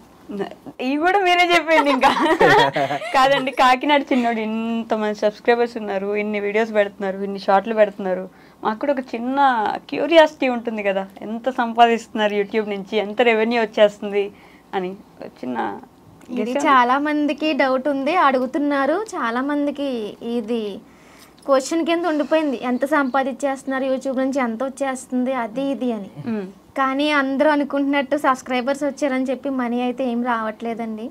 Speaker 1: ఇవి కూడా మీరే చెప్పండి. ఇంకా కాదండి, కాకినాడ చిన్నోడు ఇంతమంది సబ్స్క్రైబర్స్ ఉన్నారు, ఇన్ని వీడియోస్ పెడుతున్నారు, ఇన్ని షార్ట్లు పెడుతున్నారు, మాకు కూడా ఒక చిన్న క్యూరియాసిటీ ఉంటుంది కదా, ఎంత సంపాదిస్తున్నారు యూట్యూబ్ నుంచి, ఎంత రెవెన్యూ వచ్చేస్తుంది అని చిన్న.
Speaker 3: ఇది చాలా మందికి డౌట్ ఉంది, అడుగుతున్నారు చాలా మందికి. ఇది క్వశ్చన్ కింద ఉండిపోయింది, ఎంత సంపాదించేస్తున్నారు యూట్యూబ్ నుంచి, ఎంత వచ్చేస్తుంది అది ఇది అని. కానీ అందరూ అనుకుంటున్నట్టు సబ్స్క్రైబర్స్ వచ్చారని చెప్పి మనీ అయితే ఏం రావట్లేదండి.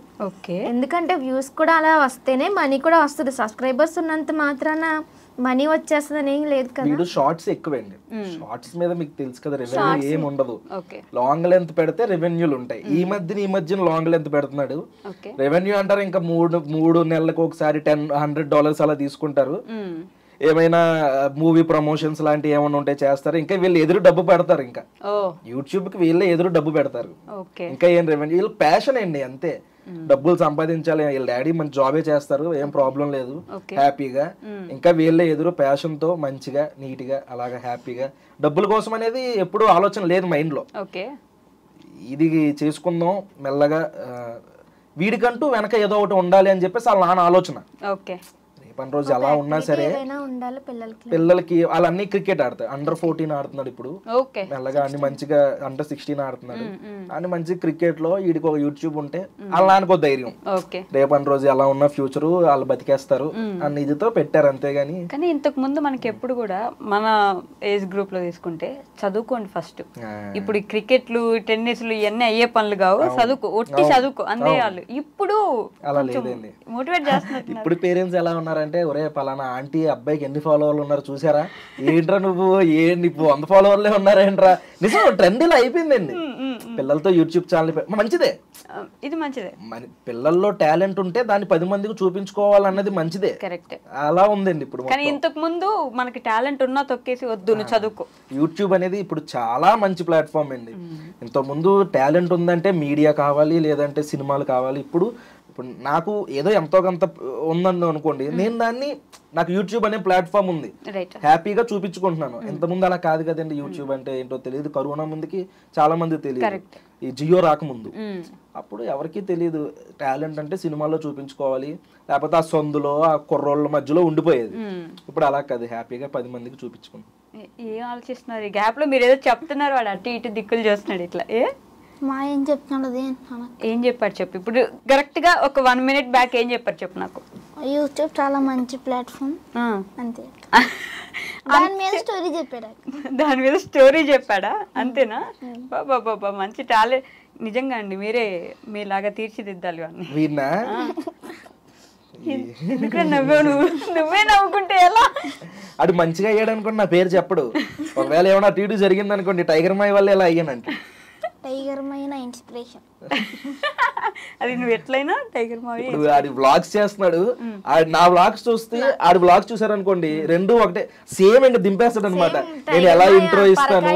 Speaker 3: ఎందుకంటే వ్యూస్ కూడా అలా వస్తేనే మనీ కూడా వస్తుంది. సబ్స్క్రైబర్స్ ఉన్నంత మాత్రాన మనీ వచ్చేస్తుందని ఏం లేదు కదా.
Speaker 4: షార్ట్స్ ఎక్కువండి, షార్ట్స్ మీద మీకు తెలుసు కదా రెవెన్యూ ఏం ఉండదు. లాంగ్ లెంత్ పెడితే రెవెన్యూలు ఉంటాయి. ఈ మధ్యన లాంగ్ లెంత్ పెడుతున్నాడు, రెవెన్యూ అంటారు ఇంకా 3 నెలలకు ఒకసారి $100 అలా తీసుకుంటారు. ఏమైనా మూవీ ప్రమోషన్స్ లాంటివి ఏమైనా ఉంటే చేస్తారు. ఇంకా వీళ్ళు ఎదురు డబ్బు పెడతారు, ఇంకా యూట్యూబ్ కి వీళ్ళే ఎదురు డబ్బు పెడతారు. ఇంకా ఏం రెవెన్యూ, వీళ్ళు ప్యాషన్ అండి అంతే, డబ్బులు సంపాదించాలి. వీళ్ళ డాడీ మంచి జాబే చేస్తారు, ఏం ప్రాబ్లం లేదు, హ్యాపీగా. ఇంకా వీళ్ళే ఎదురు ప్యాషన్ తో మంచిగా నీట్ గా అలాగా హ్యాపీగా, డబ్బుల కోసం అనేది ఎప్పుడు ఆలోచన లేదు మైండ్ లో. ఇది చేసుకుందాం మెల్లగా, వీడికంటూ వెనక ఏదో ఒకటి ఉండాలి అని చెప్పేసి వాళ్ళ నాన్న ఆలోచన. పని రోజు అలా ఉన్నా సరే పిల్లలకి వాళ్ళన్నీ క్రికెట్ ఆడతారు. Under-14 ఆడుతున్నాడు ఇప్పుడు, మెల్లగా అన్ని మంచిగా Under-16 ఆడుతున్నాడు. అన్ని మంచి క్రికెట్ లో వీడికి ఒక యూట్యూబ్ ఉంటే వాళ్ళ నాన్నకో ధైర్యం, రేపటి రోజు ఎలా ఉన్న ఫ్యూచర్ వాళ్ళు బతికేస్తారు అన్న ఇదితో పెట్టారు. అంతేగాని
Speaker 1: కానీ ఇంతకు ముందు మనకి ఎప్పుడు కూడా మన ఏజ్ గ్రూప్ లో తీసుకుంటే చదువుకోండి ఫస్ట్. ఇప్పుడు క్రికెట్లు టెన్నిస్లు ఇవన్నీ అయ్యే పనులు కావు, ఒట్టి చదువుకో అంతే వాళ్ళు. ఇప్పుడు
Speaker 4: అలా లేదండి,
Speaker 1: మోటివేట్ చేస్తున్నారు.
Speaker 4: ఇప్పుడు పేరెంట్స్ ఎలా ఉన్నారంటే, ఒరే పలానా ఆంటీ అబ్బాయికి ఎన్ని ఫాలోవర్లు ఉన్నారు చూసారా, ఏంట్రా నువ్వు 100 ఫాలోవర్లే ఉన్నారేంట్రా. నిజం ట్రెండ్ ఇలా అయిపోయిందండి. పిల్లలతో యూట్యూబ్ ఛానల్ మంచిదే,
Speaker 1: ఇది మంచిదే.
Speaker 4: పిల్లల్లో టాలెంట్ ఉంటే దాన్ని 10 మందికి చూపించుకోవాలన్నది మంచిదే, కరెక్ట్. అలా ఉందండి ఇప్పుడు.
Speaker 1: కానీ ఇంతకు ముందు మనకి టాలెంట్ ఉన్నా తొక్కేసి వద్దు నువ్వు చదువుకో.
Speaker 4: యూట్యూబ్ అనేది ఇప్పుడు చాలా మంచి ప్లాట్ఫామ్ అండి. ఇంతకు ముందు టాలెంట్ ఉందంటే మీడియా కావాలి, లేదంటే సినిమాలు కావాలి. ఇప్పుడు నాకు ఏదో ఎంతో కొంత ఉందని అనుకోండి, నేను దాన్ని నాకు యూట్యూబ్ అనే ప్లాట్ఫామ్ ఉంది, హ్యాపీగా చూపించుకుంటున్నాను. ఇంతకుముందు అలా కాదు కదండి. యూట్యూబ్ అంటే ఏంటో తెలియదు, కరోనా ముందుకి చాలా మంది తెలియదు, ఈ జియో రాకముందు అప్పుడు ఎవరికి తెలియదు. టాలెంట్ అంటే సినిమాల్లో చూపించుకోవాలి, లేకపోతే ఆ సొందులో ఆ కుర్రోళ్ళ మధ్యలో ఉండిపోయేది. ఇప్పుడు అలా కాదు, హ్యాపీగా 10 మందికి చూపించుకుంటాం.
Speaker 1: ఏం ఆలోచిస్తున్నారు ఈ గ్యాప్ లో? మీరు ఏదో చెప్తున్నారు, వాడు అటు ఇటు దిక్కులు చేస్తున్నాడు ఇట్లా.
Speaker 2: మా ఏం చెప్తున్నాడు,
Speaker 1: ఏం చెప్పాడు చెప్పు. ఇప్పుడు కరెక్ట్ గా ఒక 1 minute బ్యాక్ ఏం చెప్పాడు చెప్పు నాకు.
Speaker 2: యూట్యూబ్ చాలా మంచి ప్లాట్ఫామ్ అంతే. దాని మీద స్టోరీ చెప్పాడు.
Speaker 1: దాని మీద స్టోరీ చెప్పాడా? అంతేనా? బాబా మంచి టాలెంట్ నిజంగా అండి. మీరే మీలాగా తీర్చిదిద్దాలి వాడిని. నువ్వే నవ్వుకుంటే ఎలా?
Speaker 4: అది మంచిగా అయ్యాడు అనుకోండి, నా పేరు చెప్పడు. ఒకవేళ ఏమైనా టీడీ జరిగింది అనుకోండి, టైగర్ మాయ్ వల్ల ఎలా అయ్యానంటే
Speaker 2: టైగర్ మైన ఇన్స్పిరేషన్.
Speaker 1: అది నువ్వు ఎట్లయినా టైగర్ మావి.
Speaker 4: ఇప్పుడు ఆడి వ్లాగ్స్ చేస్తున్నాడు, నా వ్లాగ్స్ చూస్తే ఆడి వ్లాగ్స్ చూసారు అనుకోండి, రెండు ఒకటే సేమ్ అండి, దింపేస్తాడు అనమాట. నేను ఎలా ఇంట్రో ఇస్తాను,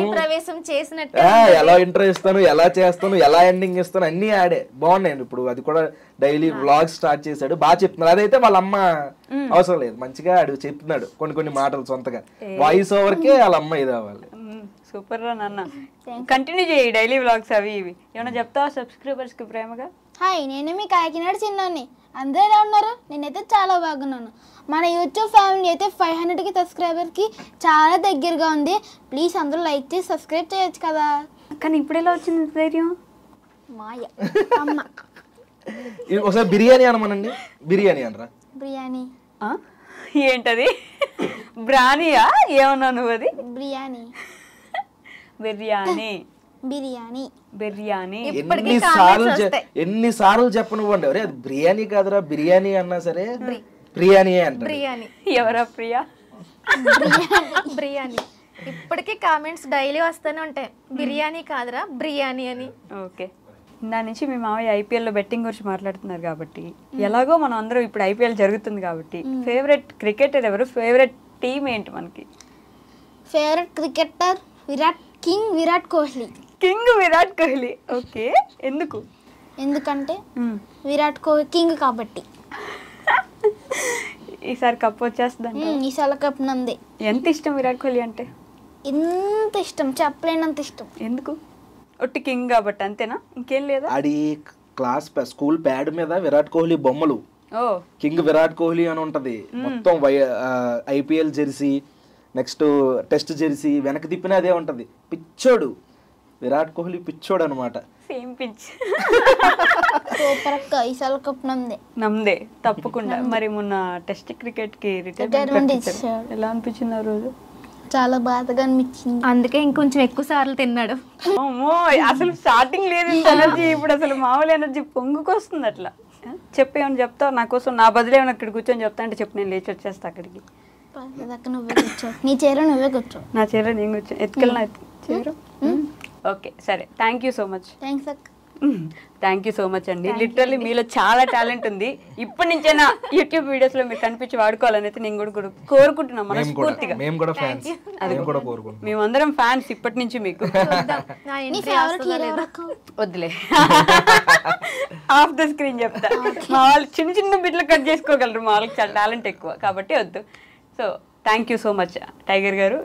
Speaker 4: ఎలా ఇంట్రో ఇస్తాను, ఎలా చేస్తాను, ఎలా ఎండింగ్ ఇస్తాను, అన్ని ఆడే బాగున్నాయండి. ఇప్పుడు అది కూడా డైలీ వ్లాగ్ స్టార్ట్ చేశాడు, బాగా చెప్తున్నాడు. అదైతే వాళ్ళ అమ్మ అవసరం లేదు, మంచిగా ఆడు చెప్తున్నాడు కొన్ని మాటలు సొంతగా. వాయిస్ ఓవర్ కే వాళ్ళ అమ్మ ఇది అవ్వాలి.
Speaker 1: సూపర్ రా నాన్న, కంటిన్యూ చేయి డైలీ వ్లాగ్స్ అవి ఇవి. ఏమైనా చెప్తావా సబ్స్క్రైబర్స్ కి ప్రేమగా?
Speaker 2: హాయ్, నేను మీ కాకినాడ చిన్నాన్ని. అందరూ ఎలా ఉన్నారు? నేనైతే చాలా బాగున్నాను. మన యూట్యూబ్ ఫ్యామిలీ అయితే 500కి సబ్స్క్రైబర్కి చాలా దగ్గరగా ఉంది. ప్లీజ్ అందరూ లైక్ చేసి సబ్స్క్రైబ్ చేయొచ్చు కదా.
Speaker 1: కానీ ఇప్పుడు ఎలా వచ్చింది ధైర్యం?
Speaker 2: మాయ అమ్మ
Speaker 4: ఒకసారి బిర్యానీ అనమనండి. బిర్యానీ అనరా?
Speaker 2: బిర్యానీ.
Speaker 1: ఏంటది? బ్రానీయా ఏమన్నా నువ్వు? అది
Speaker 2: బిర్యానీ.
Speaker 1: బిర్యానీ.
Speaker 2: బిర్యానీ.
Speaker 1: బిర్యానీ.
Speaker 4: ఎన్నిసార్లు చెప్పనివ్వండి. అరే అది బిర్యానీ కాదురా, బిర్యానీ అన్నా సరే బిర్యానీ అంట.
Speaker 3: బిర్యానీ.
Speaker 1: ఎవరా ప్రియా?
Speaker 3: బిర్యానీ. ఇప్పటికీ కామెంట్స్ డైలీ వస్తూనే ఉంటాయి, బిర్యానీ కాదురా బిర్యానీ అని.
Speaker 1: ఓకే, దాని నుంచి మీ మామయ్య ఐపీఎల్లో బెట్టింగ్ గురించి మాట్లాడుతున్నారు కాబట్టి, ఎలాగో మనం అందరం ఇప్పుడు ఐపీఎల్ జరుగుతుంది కాబట్టి, ఫేవరెట్ క్రికెటర్ ఎవరు? ఫేవరెట్ టీం ఏంటి మనకి?
Speaker 2: Favourite cricketer Virat Kohli.
Speaker 1: King Virat Kohli. Okay, ఎందుకు?
Speaker 2: ఎందుకంటే విరాట్ కోహ్లీ కింగ్ కాబట్టి.
Speaker 1: ఈసారి కప్ వచ్చేస్తుందంట.
Speaker 2: ఈసారి కప్ నంది.
Speaker 1: ఎంత ఇష్టం విరాట్ కోహ్లీ అంటే?
Speaker 2: ఎంత ఇష్టం, చెప్పలేనంత ఇష్టం.
Speaker 1: ఎందుకు? ఒట్టి కింగ్ కాబట్టి అంతేనా, ఇంకేం లేదా?
Speaker 4: అది క్లాస్ స్కూల్ ప్యాడ్ మీద విరాట్ కోహ్లీ బొమ్మలు, కింగ్ విరాట్ కోహ్లీ అని ఉంటది. మొత్తం IPL Jersey, next test Jersey వెనక తిప్పిన అదే ఉంటది. పిచ్చోడు విరాట్ కోహ్లీ, పిచ్చోడు అనమాట.
Speaker 1: Same pitch.
Speaker 2: సూపర్ అక్క, ఈసారి కప్ నమ్దే
Speaker 1: తప్పకుండా. మరి మొన్న టెస్ట్ క్రికెట్ కి రిటైర్మెంట్ ఎలా అనిపించింది ఆ రోజు?
Speaker 2: చాలా బాధగా అనిపించింది.
Speaker 3: అందుకే ఇంకొంచెం ఎక్కువ సార్లు తిన్నాడు.
Speaker 1: అసలు స్టార్టింగ్ లేదు ఎనర్జీ, ఇప్పుడు అసలు మామూలు ఎనర్జీ పొంగుకొస్తుంది. అట్లా చెప్పేమని చెప్తావు నా కోసం? నా బదులు ఏమైనా అక్కడ కూర్చొని చెప్తా అంటే చెప్పు, నేను లేచి వచ్చేస్తా అక్కడికి.
Speaker 2: నువ్వే కూర్చో, నీ చీర నువ్వే కూర్చో.
Speaker 1: నా చీర నేను కూర్చో, ఎత్తుకెళ్ళిన చీర. ఓకే సరే, thank you so much.
Speaker 2: Thanks అక్క.
Speaker 1: థ్యాంక్ యూ సో మచ్ అండి. లిటరల్లీ మీలో చాలా టాలెంట్ ఉంది. ఇప్పటి నుంచైనా యూట్యూబ్ వీడియోస్ లో మీరు కనిపించి వాడుకోవాలని అయితే నేను కూడా కోరుకుంటున్నాం మనస్ఫూర్తిగా. మేమందరం ఫ్యాన్స్ ఇప్పటి నుంచి మీకు. వద్దులే, ఆఫ్ ద స్క్రీన్ చెప్తా. మా వాళ్ళు చిన్న చిన్న బిడ్డలు కట్ చేసుకోగలరు, మా వాళ్ళకి చాలా టాలెంట్ ఎక్కువ కాబట్టి వద్దు. So thank you so much tiger గారు,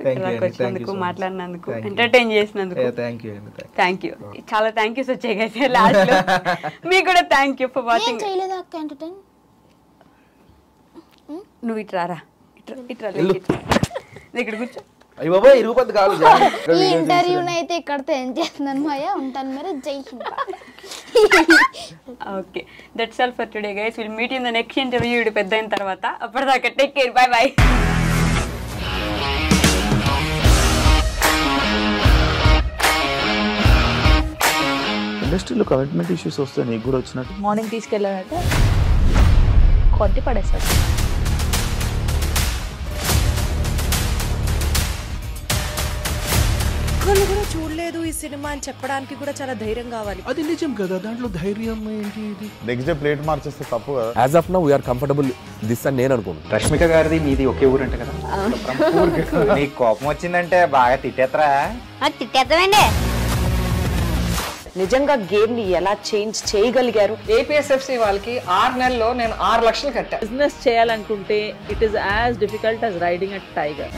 Speaker 1: వచ్చినందుకు, మాట్లాడినందుకు, ఎంటర్టైన్ చేసినందుకు థ్యాంక్ యూ. చాలా థ్యాంక్ యూస్ వచ్చాయి కదా లాస్ట్ లో. మీకు కూడా థ్యాంక్ యూ ఫర్ వాచింగ్. నువ్వు ఇట్రారా, ఇట్రా ఇక్కడ కూర్చో.
Speaker 2: ఈ ఇంటర్వ్యూని అయితే ఇక్కడతో ఏం చేస్తున్నాను మాయా, ఉంటాను మరి. జై Hind.
Speaker 1: Okay, that's all for today guys. Will meet in the next interview పెద్ద అయిన తర్వాత. అప్పటిదాకా టేక్ కేర్, బై బై.
Speaker 5: ఇండస్ట్రీలో కమిట్మెంట్ ఇష్యూస్ వస్తే నీకు కూడా వచ్చినట్టు?
Speaker 6: మార్నింగ్ తీసుకెళ్ళాలంటే కొట్టి పడేస్తాడు.
Speaker 7: ఒక్కళ్ళు కూడా చూడలేదు ఈ సినిమా అని చెప్పడానికి కూడా చాలా ధైర్యం కావాలి.
Speaker 5: అది నిజం కదా, దాంట్లో ధైర్యం ఏంటి? నెక్స్ట్ డే ప్లేట్ మార్చేస్తే తప్పు కదా.
Speaker 8: As of now we are comfortable this అని నేను అనుకుంటున్నాను.
Speaker 9: రష్మిక గారిది మీది ఒకే ఊరు అంటే కదా. నీకు కోపం వచ్చిందంటే బాగా తిట్టేత్తరా?
Speaker 2: తిట్టేస్తామండి.
Speaker 6: నిజంగా గేమ్ ని ఎలా చేంజ్ చేయగలిగారు?
Speaker 7: ఏపీఎస్ఎఫ్సి వాళ్ళకి 6 నెలల్లో నేను 6 లక్షలు కట్టా.
Speaker 6: బిజినెస్ చేయాలనుకుంటే it is as difficult as riding a tiger.